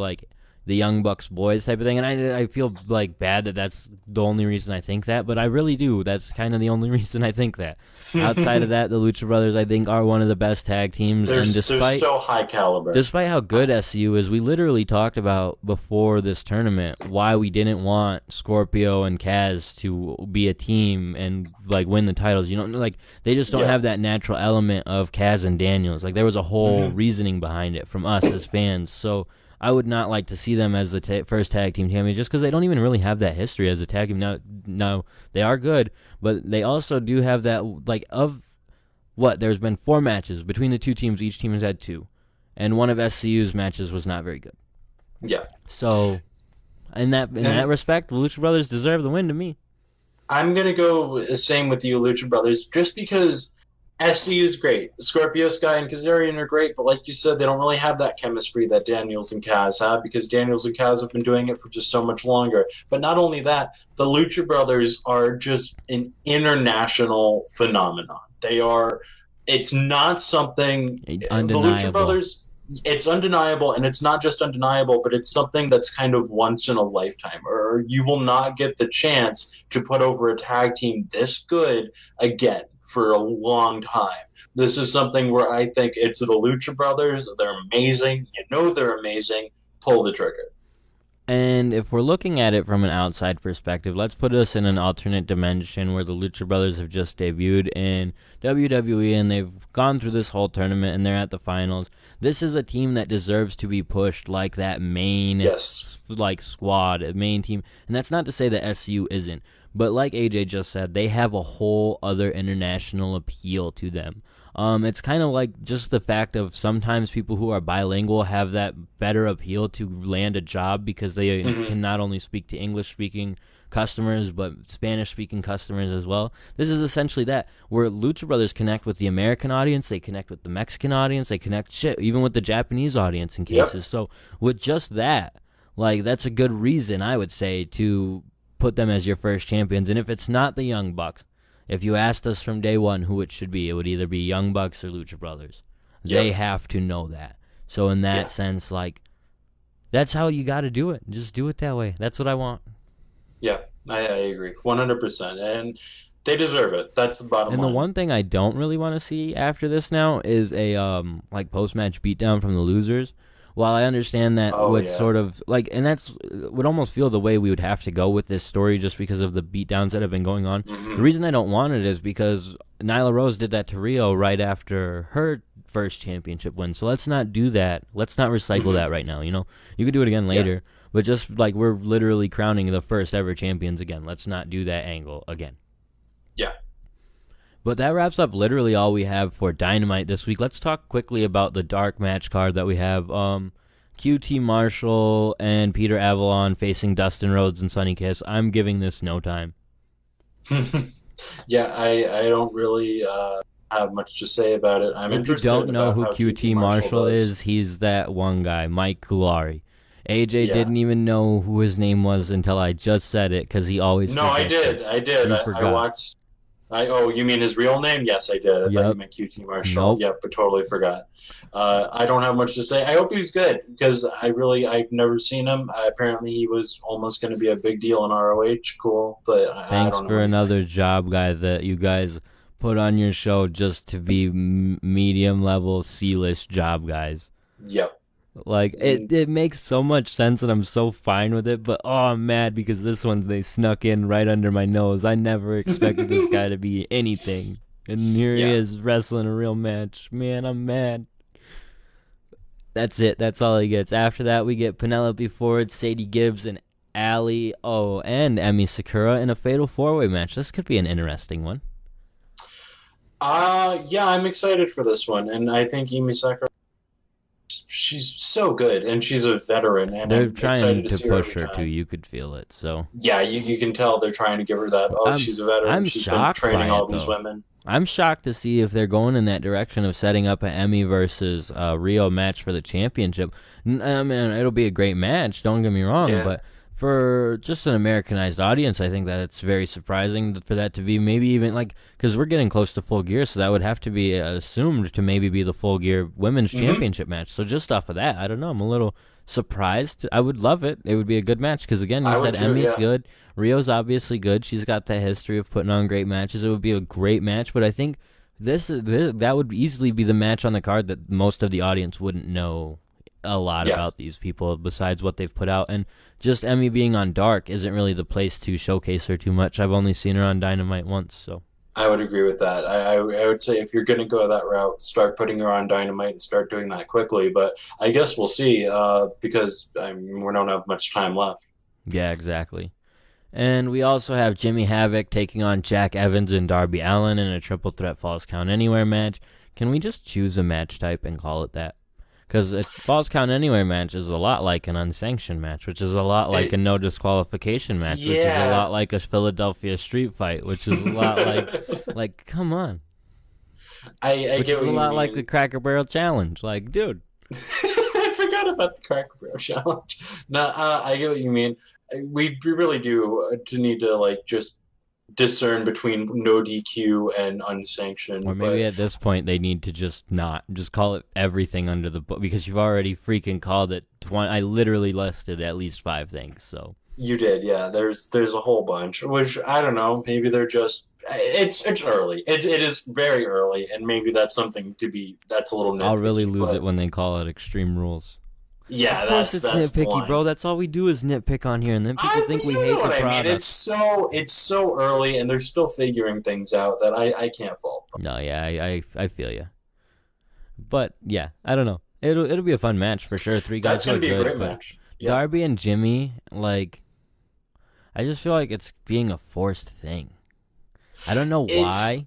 the Young Bucks boys type of thing, and I feel bad that that's the only reason I think that, but I really do. That's kind of the only reason I think that. Outside of that, the Lucha Brothers I think are one of the best tag teams, and they're so high caliber. Despite how good SCU is, we literally talked about before this tournament why we didn't want Scorpio and Kaz to be a team and win the titles. They just don't have that natural element of Kaz and Daniels. There was a whole reasoning behind it from us as fans. So I would not like to see them as the first tag team champions just because they don't even really have that history as a tag team. Now, they are good, but they also do have that, there's been 4 matches between the two teams. Each team has had 2. And one of SCU's matches was not very good. Yeah. So, in that respect, the Lucha Brothers deserve the win to me. I'm going to go the same with you, Lucha Brothers, just because SCU is great. Scorpio Sky and Kazarian are great, but like you said, they don't really have that chemistry that Daniels and Kaz have because Daniels and Kaz have been doing it for just so much longer. But not only that, the Lucha Brothers are just an international phenomenon. It's not something... Undeniable. The Lucha Brothers, it's undeniable, and it's not just undeniable, but it's something that's kind of once in a lifetime, or you will not get the chance to put over a tag team this good again for a long time. This is something where I think it's the Lucha Brothers. They're amazing. They're amazing. Pull the trigger. And if we're looking at it from an outside perspective, let's put us in an alternate dimension where the Lucha Brothers have just debuted in WWE and they've gone through this whole tournament and they're at the finals. This is a team that deserves to be pushed like that main squad, main team. And that's not to say that SCU isn't. But like AJ just said, they have a whole other international appeal to them. It's kind of like just the fact of sometimes people who are bilingual have that better appeal to land a job because they can not only speak to English-speaking customers, but Spanish-speaking customers as well. This is essentially that, where Lucha Brothers connect with the American audience, they connect with the Mexican audience, they connect even with the Japanese audience in cases. Yep. So with just that, that's a good reason, I would say, to put them as your first champions. And if it's not the Young Bucks, if you asked us from day one who it should be, it would either be Young Bucks or Lucha Brothers. Yep. They have to know that. So in that sense, that's how you got to do it. Just do it that way. That's what I want. Yeah, I agree 100%. And They deserve it. That's the bottom And line. the one thing I don't really want to see after this now is a like post-match beatdown from the losers. While I understand that sort of like, and that's would almost feel the way we would have to go with this story just because of the beatdowns that have been going on. Mm-hmm. The reason I don't want it is because Nyla Rose did that to Rio right after her first championship win. So let's not do that. Let's not recycle that right now. You know, you could do it again later, but just like we're literally crowning the first ever champions again. Let's not do that angle again. Yeah. But that wraps up literally all we have for Dynamite this week. Let's talk quickly about the dark match card that we have. QT Marshall and Peter Avalon facing Dustin Rhodes and Sonny Kiss. I'm giving this no time. Yeah, I don't really have much to say about it. I'm interested. If you don't know who how QT Marshall is, he's that one guy, Mike Kulari. AJ didn't even know who his name was until I just said it because he always I did. I watched. You mean his real name? Yes, I did. I thought you meant QT Marshall. Nope. Yep, but totally forgot. I don't have much to say. I hope he's good because I've never seen him. Apparently, he was almost going to be a big deal in ROH. Cool, but thanks I don't know for another job guy that you guys put on your show just to be medium level C-list job guys. Yep. Like, it makes so much sense and I'm so fine with it, but I'm mad because this one they snuck in right under my nose. I never expected this guy to be anything. And here he is wrestling a real match. Man, I'm mad. That's it. That's all he gets. After that, we get Penelope Ford, Sadie Gibbs, and Allie and Emi Sakura in a fatal 4-way match. This could be an interesting one. Yeah, I'm excited for this one, and I think Emi Sakura, she's so good, and she's a veteran, and they're I'm trying to to push her too. You could feel it. So yeah, you can tell they're trying to give her that. She's a veteran. She's been training all these women. I'm shocked to see if they're going in that direction of setting up an Emi versus Rio match for the championship. I mean, it'll be a great match. Don't get me wrong, but for just an Americanized audience, I think that it's very surprising for that to be maybe even like, because we're getting close to Full Gear, so that would have to be assumed to maybe be the Full Gear Women's Championship match. So just off of that, I don't know. I'm a little surprised. I would love it. It would be a good match because, again, you said Emi's good. Rio's obviously good. She's got that history of putting on great matches. It would be a great match, but I think that would easily be the match on the card that most of the audience wouldn't know a lot about these people besides what they've put out. And just Emi being on Dark isn't really the place to showcase her too much. I've only seen her on Dynamite once, so I would agree with that. I would say if you're going to go that route, start putting her on Dynamite and start doing that quickly. But I guess we'll see because we don't have much time left. Yeah, exactly. And we also have Jimmy Havoc taking on Jack Evans and Darby Allin in a triple threat Falls Count Anywhere match. Can we just choose a match type and call it that? Because a Falls Count Anywhere match is a lot like an unsanctioned match, which is a lot like a no disqualification match, which is a lot like a Philadelphia street fight, which is a lot like come on. Which is a lot like the Cracker Barrel Challenge. Like, dude. I forgot about the Cracker Barrel Challenge. No, I get what you mean. We really do need to just discern between no DQ and unsanctioned. Or maybe at this point they need to just call it everything under the book, because you've already freaking called it 20. I literally listed at least 5 things. So you did, yeah. There's a whole bunch, which I don't know. Maybe they're just it's early. It is very early, and maybe that's something that's a little nitpicky. I'll really lose it when they call it Extreme Rules. Yeah, of course it's nitpicky, bro. That's all we do is nitpick on here, and then people think we hate the product. It's so early, and they're still figuring things out that I can't fault them. No, yeah, I feel you. But yeah, I don't know. It'll be a fun match for sure. 3 guys who are good. That's gonna be a great match. Yeah. Darby and Jimmy, I just feel like it's being a forced thing. I don't know why.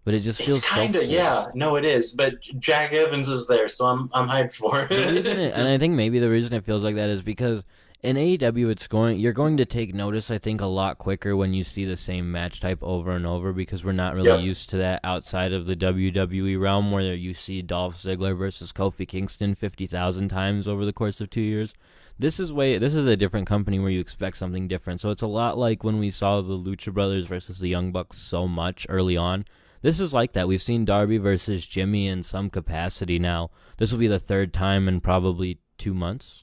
But it just feels kind of it is. But Jack Evans is there, so I'm hyped for it. And I think maybe the reason it feels like that is because in AEW you're going to take notice, I think, a lot quicker when you see the same match type over and over, because we're not really used to that outside of the WWE realm, where you see Dolph Ziggler versus Kofi Kingston 50,000 times over the course of 2 years. This is a different company where you expect something different. So it's a lot like when we saw the Lucha Brothers versus the Young Bucks so much early on. This is like that. We've seen Darby versus Jimmy in some capacity now. This will be the 3rd time in probably 3 months.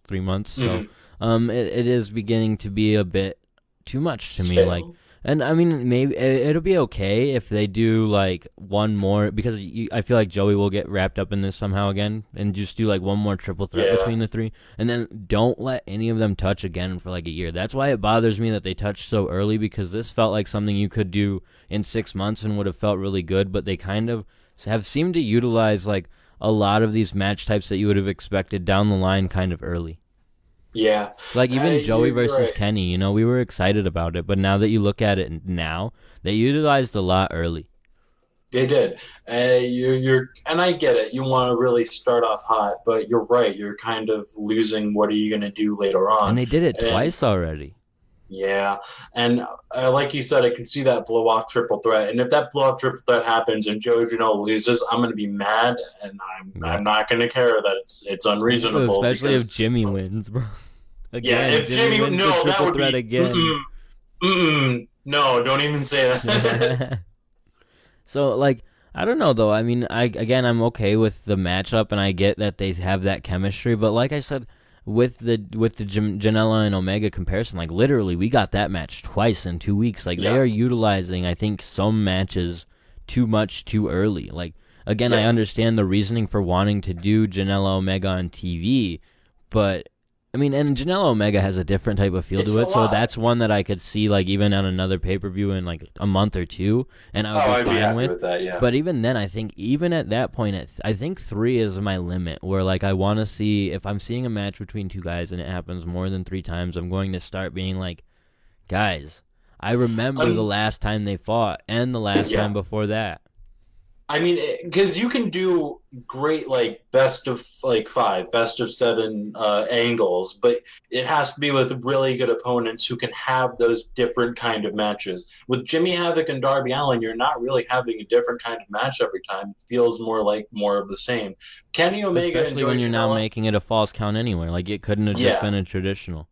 So it is beginning to be a bit too much to me. And I mean, maybe it'll be okay if they do like one more, because I feel like Joey will get wrapped up in this somehow again, and just do like one more triple threat between the three, and then don't let any of them touch again for like a year. That's why it bothers me that they touched so early, because this felt like something you could do in 6 months and would have felt really good, but they kind of have seemed to utilize like a lot of these match types that you would have expected down the line kind of early. Yeah. Like even Joey versus right. Kenny, you know, we were excited about it, but now that you look at it now, they utilized a lot early. They did. And I get it. You want to really start off hot, but you're right. You're kind of losing. What are you going to do later on? And they did it And twice already. yeah, and like you said, I can see that blow off triple threat. And if that blow off triple threat happens and Joey Janela loses, I'm going to be mad, and I'm not going to care that it's unreasonable. Especially because, if Jimmy wins, bro. Yeah, if Jimmy wins no, the that triple would threat be again. No, don't even say that. So like, I don't know though. I mean, I'm okay with the matchup, and I get that they have that chemistry. But like I said, with the Janela and Omega comparison, like literally, we got that match twice in 2 weeks. Like they are utilizing, I think, some matches too much too early. Like again, I understand the reasoning for wanting to do Janela Omega on TV, but I mean, and Janela Omega has a different type of feel to it, so that's one that I could see, like, even on another pay-per-view in, like, a month or two, and I would I'd be be fine happy with. with that, yeah. But even then, I think, even at that point, I think 3 is my limit, where, like, I want to see, if I'm seeing a match between two guys and it happens more than 3 times, I'm going to start being like, guys, I remember the last time they fought, and the last time before that. I mean, because you can do great, like, best of, like, 5, best of 7 angles, but it has to be with really good opponents who can have those different kind of matches. With Jimmy Havoc and Darby Allin, you're not really having a different kind of match every time. It feels more like more of the same. Kenny Omega Especially when you're now making it a false count anywhere. Like, it couldn't have just been a traditional.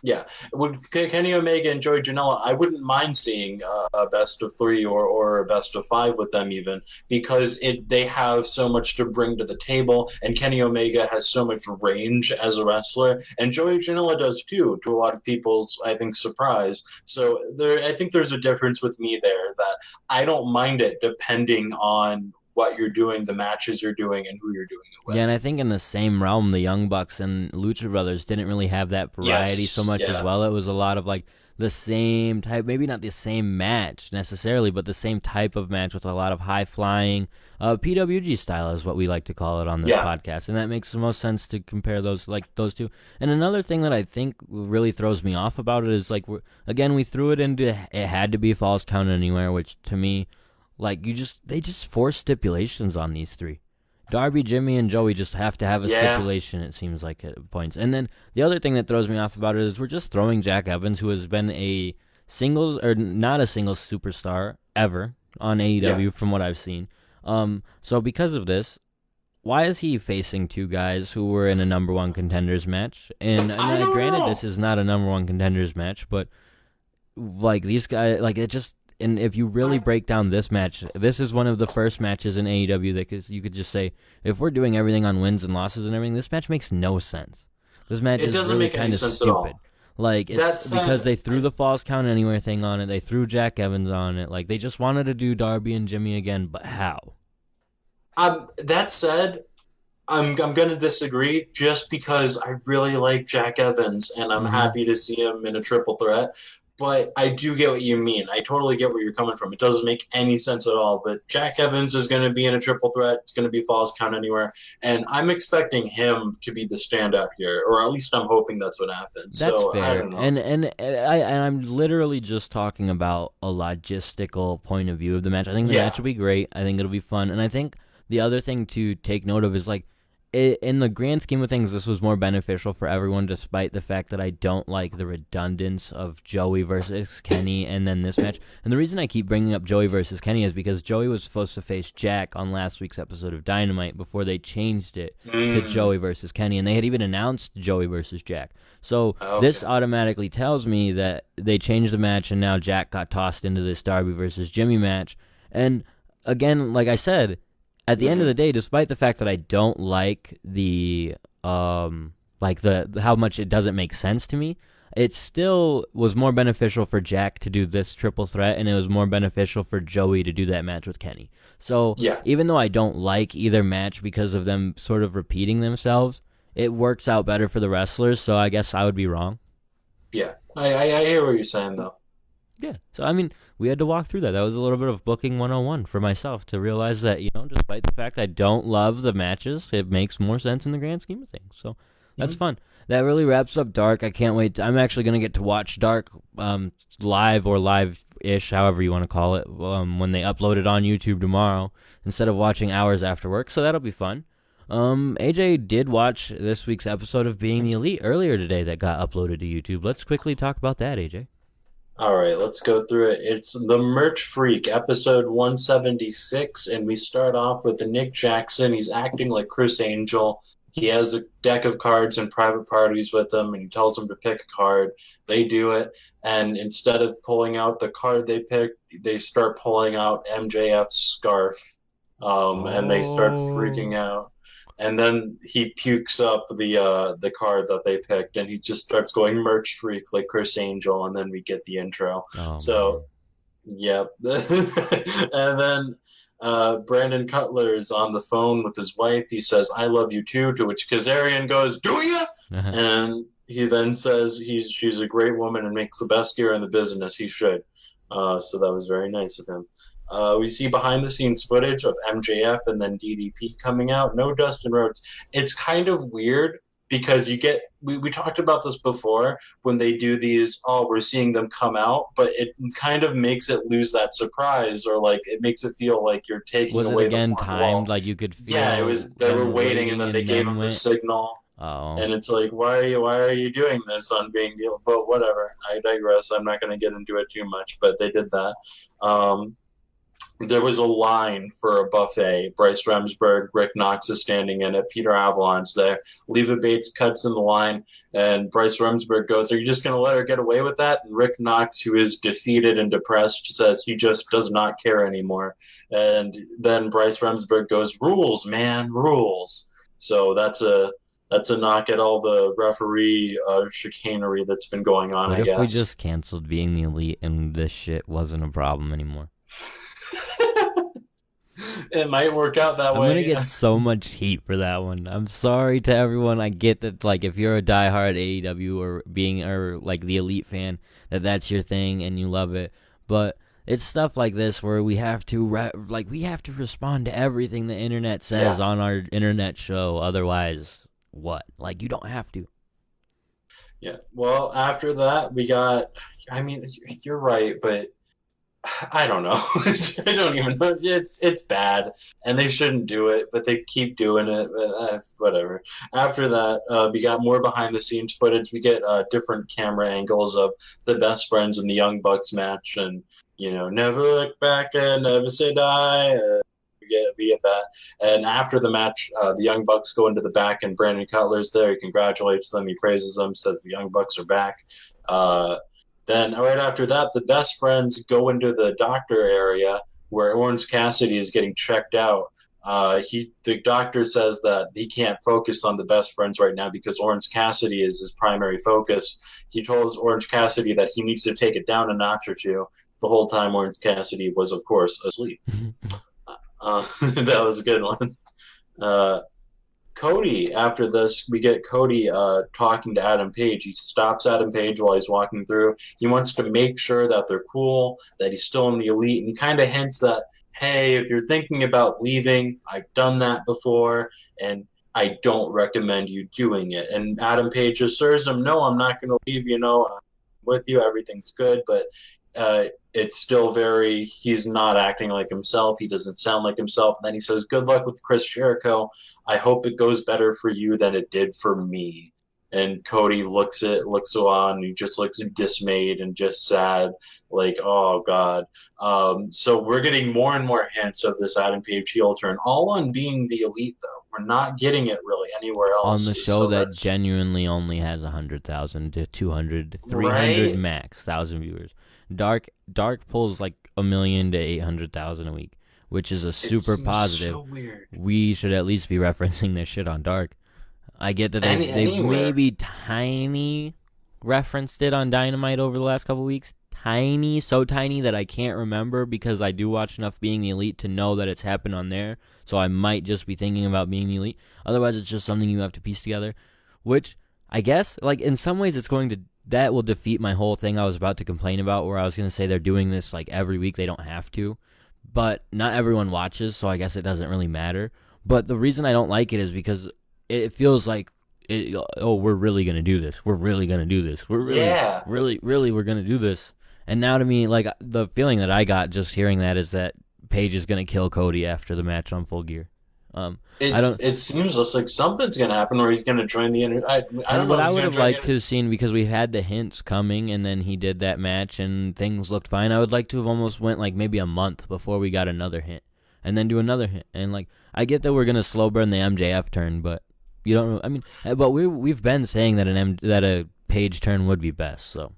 Yeah, with Kenny Omega and Joey Janela, I wouldn't mind seeing a best of 3 or a best of 5 with them, even because they have so much to bring to the table, and Kenny Omega has so much range as a wrestler, and Joey Janela does too, to a lot of people's, I think, surprise. So I think there's a difference with me there that I don't mind it depending on what you're doing, the matches you're doing, and who you're doing it with. Yeah, and I think in the same realm, the Young Bucks and Lucha Brothers didn't really have that variety so much as well. It was a lot of like the same type, maybe not the same match necessarily, but the same type of match with a lot of high flying, PWG style is what we like to call it on this podcast, and that makes the most sense to compare those two. And another thing that I think really throws me off about it is like we threw it into it had to be Falls Count Anywhere, which to me. Like, they just force stipulations on these 3. Darby, Jimmy, and Joey just have to have a stipulation, it seems like, at points. And then the other thing that throws me off about it is we're just throwing Jack Evans, who has been a singles, or not a singles superstar ever on AEW from what I've seen. So because of this, why is he facing 2 guys who were in a number 1 contenders match? And granted, this is not a number 1 contenders match, but, like, these guys, like, it just... And if you really break down this match, this is one of the first matches in AEW that you could just say, if we're doing everything on wins and losses and everything, this match makes no sense. This match is really kind of stupid. Like, it's because they threw the Falls Count Anywhere thing on it. They threw Jack Evans on it. Like, they just wanted to do Darby and Jimmy again, but how? That said, I'm going to disagree just because I really like Jack Evans, and I'm happy to see him in a triple threat. But I do get what you mean. I totally get where you're coming from. It doesn't make any sense at all. But Jack Evans is going to be in a triple threat. It's going to be Falls Count Anywhere. And I'm expecting him to be the standout here. Or at least I'm hoping that's what happens. That's fair. I don't know. I'm literally just talking about a logistical point of view of the match. I think the match will be great. I think it'll be fun. And I think the other thing to take note of is, like, in the grand scheme of things, this was more beneficial for everyone, despite the fact that I don't like the redundance of Joey versus Kenny and then this match. And the reason I keep bringing up Joey versus Kenny is because Joey was supposed to face Jack on last week's episode of Dynamite before they changed it to Joey versus Kenny, and they had even announced Joey versus Jack. So this automatically tells me that they changed the match, and now Jack got tossed into this Darby versus Jimmy match. And again, like I said, at the end of the day, despite the fact that I don't like the how much it doesn't make sense to me, it still was more beneficial for Jack to do this triple threat, and it was more beneficial for Joey to do that match with Kenny. So even though I don't like either match because of them sort of repeating themselves, it works out better for the wrestlers, so I guess I would be wrong. Yeah, I hear what you're saying, though. Yeah, so I mean, we had to walk through that. That was a little bit of booking 101 for myself to realize that, despite the fact I don't love the matches, it makes more sense in the grand scheme of things. So that's fun. That really wraps up Dark. I can't wait. I'm actually going to get to watch Dark live or live-ish, however you want to call it, when they upload it on YouTube tomorrow instead of watching hours after work, so that'll be fun. AJ did watch this week's episode of Being the Elite earlier today that got uploaded to YouTube. Let's quickly talk about that, AJ. All right, let's go through it. It's The Merch Freak, episode 176, and we start off with Nick Jackson. He's acting like Chris Angel. He has a deck of cards and private parties with them, and he tells them to pick a card. They do it, and instead of pulling out the card they picked, they start pulling out MJF's scarf, and they start freaking out. And then he pukes up the card that they picked, and he just starts going Merch Freak like Chris Angel, and then we get the intro. Yep. And then Brandon Cutler is on the phone with his wife. He says, "I love you too," to which Kazarian goes, "Do you?" And he then says she's a great woman and makes the best gear in the business. He should. So that was very nice of him. We see behind-the-scenes footage of MJF and then DDP coming out. No Dustin Rhodes. It's kind of weird because you get we talked about this before when they do these, we're seeing them come out, but it kind of makes it lose that surprise, or like it makes it feel like you're taking away the Was it again timed? Like you could feel. Yeah, it was. They were waiting, and then they gave him the signal. Oh. And it's like, why are you doing this on Being the? But whatever. I digress. I'm not going to get into it too much, but they did that. There was a line for a buffet. Bryce Remsburg, Rick Knox is standing in it. Peter Avalon's there. Leva Bates cuts in the line, and Bryce Remsburg goes, "Are you just going to let her get away with that?" And Rick Knox, who is defeated and depressed, says he just does not care anymore. And then Bryce Remsburg goes, "Rules, man, rules." So that's a knock at all the referee chicanery that's been going on, I guess. What if we just canceled Being the Elite and this shit wasn't a problem anymore? It might work out that way. I'm gonna get so much heat for that one. I'm sorry to everyone. I get that, like, if you're a diehard AEW or like the Elite fan, that's your thing and you love it. But it's stuff like this where we have to respond to everything the internet says on our internet show. Otherwise, what? Like, you don't have to. Yeah. Well, after that, we got. I mean, you're right, but I don't know. I don't even know. It's bad, and they shouldn't do it, but they keep doing it. But whatever. After that, we got more behind-the-scenes footage. We get different camera angles of the Best Friends and the Young Bucks match, and never look back and never say die. We get that. And after the match, the Young Bucks go into the back, and Brandon Cutler's there. He congratulates them. He praises them. Says the Young Bucks are back. Then right after that, the Best Friends go into the doctor area where Orange Cassidy is getting checked out. The doctor says that he can't focus on the Best Friends right now because Orange Cassidy is his primary focus. He tells Orange Cassidy that he needs to take it down a notch or two. The whole time Orange Cassidy was, of course, asleep. That was a good one. Cody, after this, we get Cody talking to Adam Page. He stops Adam Page while he's walking through. He wants to make sure that they're cool, that he's still in the Elite, and he kind of hints that, hey, if you're thinking about leaving, I've done that before, and I don't recommend you doing it. And Adam Page assures him, no, I'm not going to leave, I'm with you, everything's good, but it's still he's not acting like himself. He doesn't sound like himself. And then he says, good luck with Chris Jericho. I hope it goes better for you than it did for me. And Cody looks on, he just looks dismayed and just sad, like, oh, God. So we're getting more and more hints of this Adam Page heel turn, all on Being the Elite, though. We're not getting it really anywhere else. On the show that genuinely only has 100,000 to 200, 300 max, 1,000 viewers. Dark pulls like 1 million to 800,000 a week, which is a super positive. So weird. We should at least be referencing this shit on Dark. I get that they may be tiny referenced it on Dynamite over the last couple weeks. Tiny, so tiny that I can't remember because I do watch enough Being the Elite to know that it's happened on there. So I might just be thinking about Being the Elite. Otherwise, it's just something you have to piece together, which I guess, like, in some ways that will defeat my whole thing I was about to complain about, where I was going to say they're doing this, like, every week. They don't have to. But not everyone watches, so I guess it doesn't really matter. But the reason I don't like it is because it feels like, we're really going to do this. We're really going to do this. We're really, we're going to do this. And now to me, like, the feeling that I got just hearing that is that Paige is going to kill Cody after the match on Full Gear. It seems just like something's going to happen where he's going to join the I don't know what I would have liked to have seen, because we had the hints coming, and then he did that match, and things looked fine. I would like to have almost went, like, maybe a month before we got another hint, and then do another hint. And, like, I get that we're going to slow burn the MJF turn, but you don't know. I mean, but we've been saying that a Paige turn would be best, so.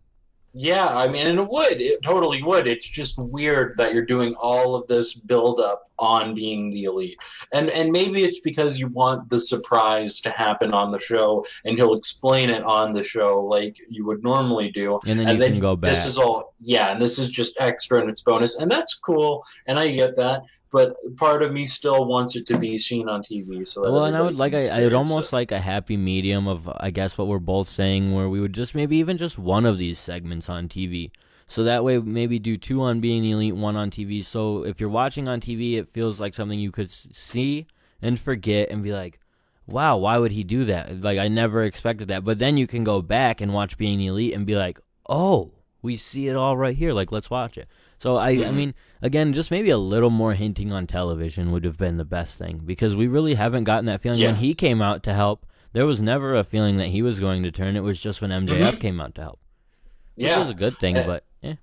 Yeah, I mean, and it totally would. It's just weird that you're doing all of this build-up on Being the Elite. And maybe it's because you want the surprise to happen on the show, and he'll explain it on the show like you would normally do. And then you can go back. This is all, and this is just extra and it's bonus, and that's cool, and I get that. But part of me still wants it to be seen on TV. So that and I would almost like a happy medium of, I guess, what we're both saying, where we would just maybe even just one of these segments on TV. So that way, maybe do 2 on Being the Elite, 1 on TV. So if you're watching on TV, it feels like something you could see and forget and be like, wow, why would he do that? Like, I never expected that. But then you can go back and watch Being the Elite and be like, oh, we see it all right here. Like, let's watch it. So, I mean, again, just maybe a little more hinting on television would have been the best thing, because we really haven't gotten that feeling. When he came out to help, there was never a feeling that he was going to turn. It was just when MJF came out to help. Which was a good thing, but yeah.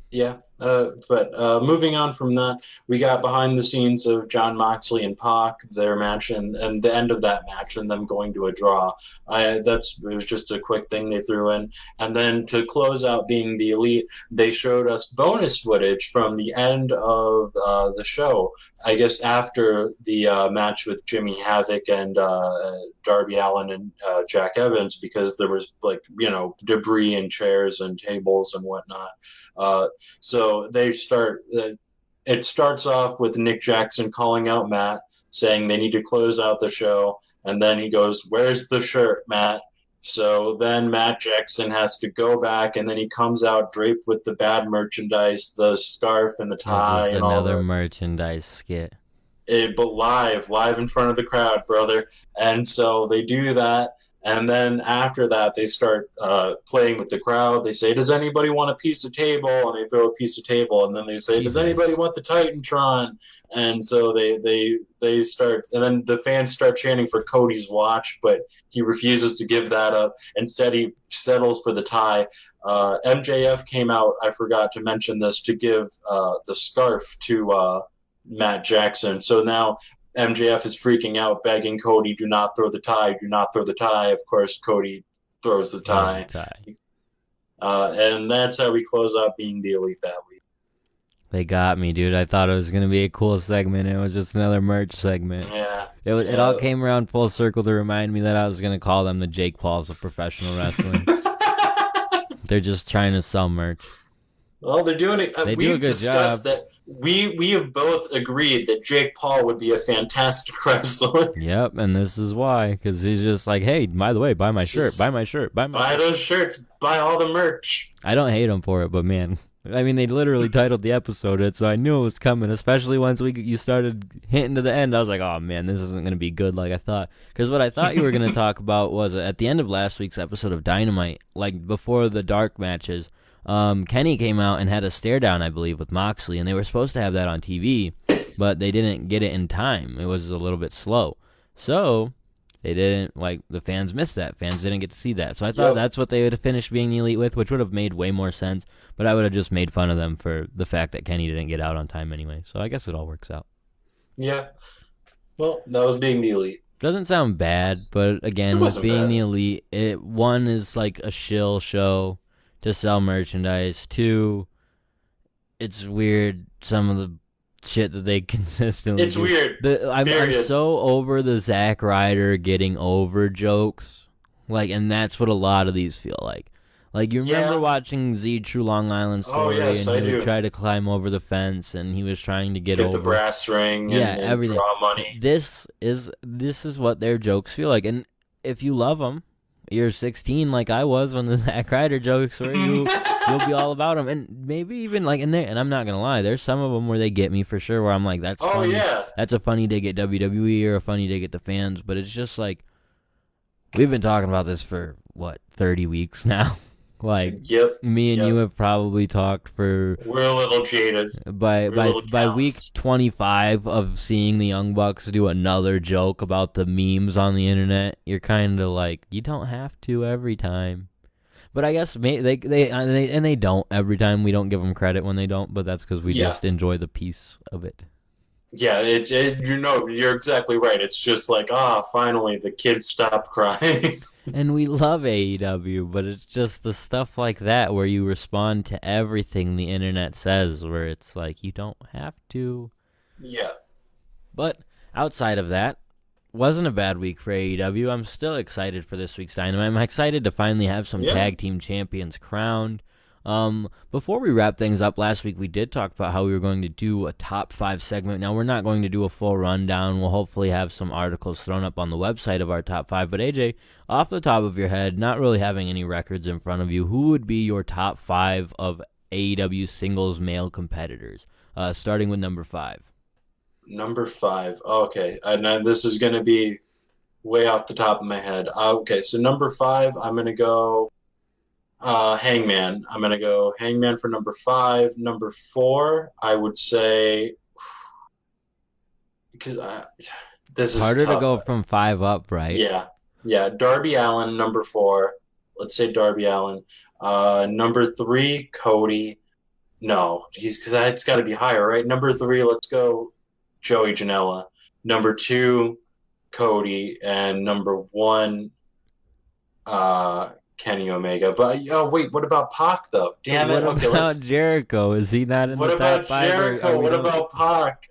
Yeah, but moving on from that, we got behind the scenes of Jon Moxley and Pac, their match, and the end of that match, and them going to a draw. It was just a quick thing they threw in. And then to close out Being the Elite, they showed us bonus footage from the end of the show, I guess after the match with Jimmy Havoc and Darby Allin and Jack Evans, because there was, like, debris and chairs and tables and whatnot. So they it starts off with Nick Jackson calling out Matt, saying they need to close out the show. And then he goes, "Where's the shirt, Matt?" So then Matt Jackson has to go back, and then he comes out draped with the bad merchandise, the scarf and the tie. This is another merchandise skit. But live in front of the crowd, brother. And so they do that. And then after that, they start playing with the crowd. They say, "Does anybody want a piece of table?" And they throw a piece of table. And then they say, "Does anybody want the Titantron?" And so they start, and then the fans start chanting for Cody's watch, but he refuses to give that up. Instead, he settles for the tie. MJF came out, I forgot to mention this, to give the scarf to Matt Jackson. So now MJF is freaking out, begging Cody, "Do not throw the tie, do not throw the tie." Of course, Cody throws the tie. And that's how we close out Being the Elite that week. They got me, dude. I thought it was going to be a cool segment. It was just another merch segment. Yeah. It all came around full circle to remind me that I was going to call them the Jake Pauls of professional wrestling. They're just trying to sell merch. Well, they're doing it. We've discussed that we have both agreed that Jake Paul would be a fantastic wrestler. Yep, and this is why, because he's just like, "Hey, by the way, buy my shirt, buy my shirt, buy those shirts, buy all the merch." I don't hate him for it, but man, I mean, they literally titled the episode it, so I knew it was coming. Especially once you started hinting to the end, I was like, "Oh man, this isn't going to be good like I thought." Because what I thought you were going to talk about was at the end of last week's episode of Dynamite, like before the dark matches. Kenny came out and had a stare down, I believe, with Moxley, and they were supposed to have that on TV, but they didn't get it in time. It was a little bit slow. So they didn't, the fans missed that. Fans didn't get to see that. So I thought that's what they would have finished Being the Elite with, which would have made way more sense, but I would have just made fun of them for the fact that Kenny didn't get out on time anyway. So I guess it all works out. Yeah. Well, that was Being the Elite. Doesn't sound bad, but again, with Being the Elite, one is like a shill show to sell merchandise. 2, it's weird, some of the shit that they consistently do. Weird. I'm so over the Zack Ryder getting over jokes, and that's what a lot of these feel like. Like, you remember watching Z True Long Island Story, yes, and I he would do. try to climb over the fence, and he was trying to get over the brass ring and everything. draw money. This is what their jokes feel like, and if you love them, you're 16 like I was when the Zack Ryder jokes were. You'll be all about them, and maybe even like in there. And I'm not gonna lie, there's some of them where they get me for sure. Where I'm like, that's funny. Yeah, that's a funny dig at WWE or a funny dig at the fans. But it's just like we've been talking about this for what 30 weeks now. Like, me and you have probably talked for. We're a little jaded. By week 25 of seeing the Young Bucks do another joke about the memes on the internet, you're kind of like, you don't have to every time. But I guess they don't every time. We don't give them credit when they don't, but that's because we just enjoy the piece of it. Yeah, you're exactly right. It's just like, finally the kids stopped crying. And we love AEW, but it's just the stuff like that where you respond to everything the internet says, where it's like, you don't have to. Yeah. But outside of that, wasn't a bad week for AEW. I'm still excited for this week's Dynamite. I'm excited to finally have some tag team champions crowned. Before we wrap things up, last week we did talk about how we were going to do a top 5 segment. Now, we're not going to do a full rundown. We'll hopefully have some articles thrown up on the website of our top 5. But AJ, off the top of your head, not really having any records in front of you, who would be your top 5 of AEW singles male competitors? Starting with number 5. Number 5. Okay. And this is going to be way off the top of my head. Okay, so number 5, I'm going to go Hangman. I'm going to go Hangman for number 5. Number 4, I would say, because this is harder tough. to go from 5 up, right? Yeah. Darby Allin, number 4. Let's say Darby Allin. Number 3, Cody. No, because it's got to be higher, right? Number 3, let's go Joey Janela. Number 2, Cody, and number 1, Kenny Omega. But wait, what about Pac though? Damn it! What about Jericho? Is he not in the top 5? What about Jericho? What about Pac?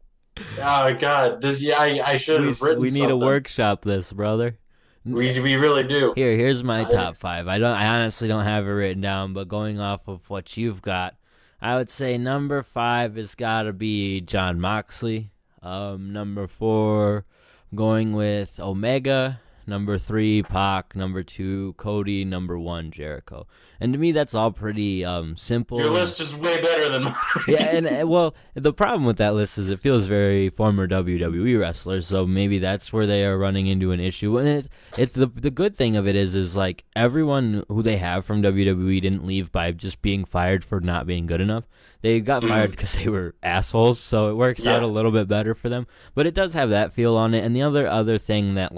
Oh God, I should have written. We need a workshop this, brother. We really do. Here's my top 5. I honestly don't have it written down, but going off of what you've got, I would say number 5 has got to be Jon Moxley. Number 4, I'm going with Omega. Number 3, Pac. Number 2, Cody. Number 1, Jericho. And to me, that's all pretty simple. Your list is way better than mine. Yeah, and well, the problem with that list is it feels very former WWE wrestlers, so maybe that's where they are running into an issue. And it's the good thing of it is like everyone who they have from WWE didn't leave by just being fired for not being good enough. They got fired because they were assholes, so it works out a little bit better for them. But it does have that feel on it. And the other thing that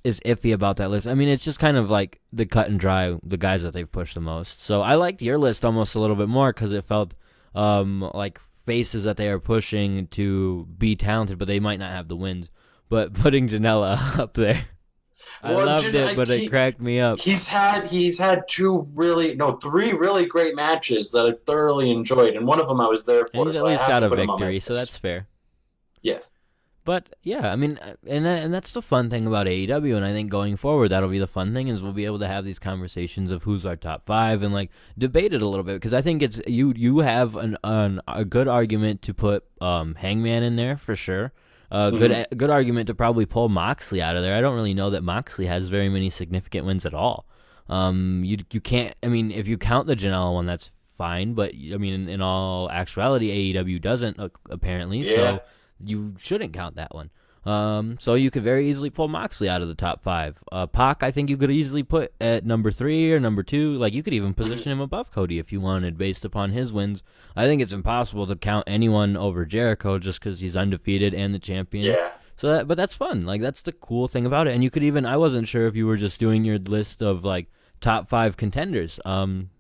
is iffy about that list. I mean, it's just kind of like the cut and dry, the guys that they've pushed the most. So I liked your list almost a little bit more because it felt like faces that they are pushing to be talented, but they might not have the wins. But putting Janela up there, I loved it, but it cracked me up. He's had 3 really great matches that I thoroughly enjoyed, and one of them I was there for. And he's at least got a victory, so that's fair. Yeah. But yeah, I mean, and that's the fun thing about AEW, and I think going forward that'll be the fun thing is we'll be able to have these conversations of who's our top 5 and like debate it a little bit because I think it's you have a good argument to put Hangman in there for sure. Good argument to probably pull Moxley out of there. I don't really know that Moxley has very many significant wins at all. You can't. I mean, if you count the Janela one, that's fine. But I mean, in all actuality, AEW doesn't apparently. Yeah. So you shouldn't count that one. So you could very easily pull Moxley out of the top 5. Pac, I think you could easily put at number 3 or number 2. Like you could even position him above Cody if you wanted, based upon his wins. I think it's impossible to count anyone over Jericho just because he's undefeated and the champion. Yeah. So but that's fun. Like that's the cool thing about it. And you could even, I wasn't sure if you were just doing your list of like top 5 contenders.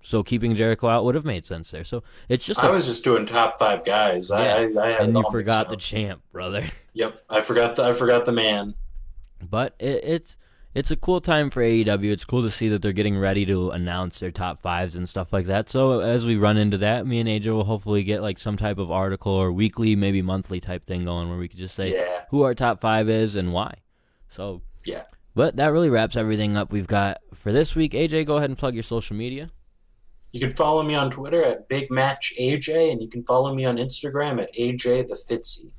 So keeping Jericho out would have made sense there. So it's just I was just doing top 5 guys. Yeah. I had and you forgot the champ, brother. Yep, I forgot the man. But it's a cool time for AEW. It's cool to see that they're getting ready to announce their top 5s and stuff like that. So as we run into that, me and AJ will hopefully get like some type of article or weekly, maybe monthly type thing going where we could just say who our top 5 is and why. So yeah. But that really wraps everything up we've got for this week. AJ, go ahead and plug your social media. You can follow me on Twitter at BigMatchAJ, and you can follow me on Instagram at AJTheFitzy.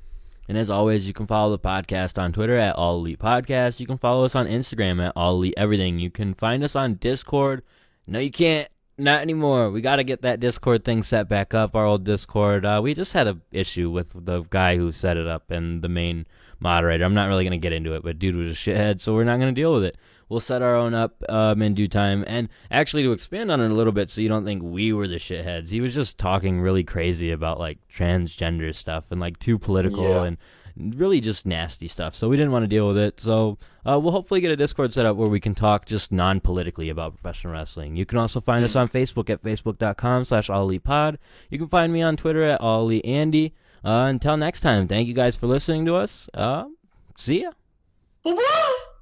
And as always, you can follow the podcast on Twitter at All Elite Podcast. You can follow us on Instagram at All Elite Everything. You can find us on Discord. No, you can't. Not anymore. We got to get that Discord thing set back up, our old Discord. We just had an issue with the guy who set it up and the main moderator. I'm not really going to get into it, but dude was a shithead, so we're not going to deal with it. We'll set our own up in due time. And actually, to expand on it a little bit so you don't think we were the shitheads, he was just talking really crazy about, like, transgender stuff and, like, too political and really just nasty stuff. So we didn't want to deal with it. So we'll hopefully get a Discord set up where we can talk just non-politically about professional wrestling. You can also find us on Facebook at facebook.com/AllElitePod. You can find me on Twitter at AllEliteAndy. Until next time, thank you guys for listening to us. See ya. Bye-bye.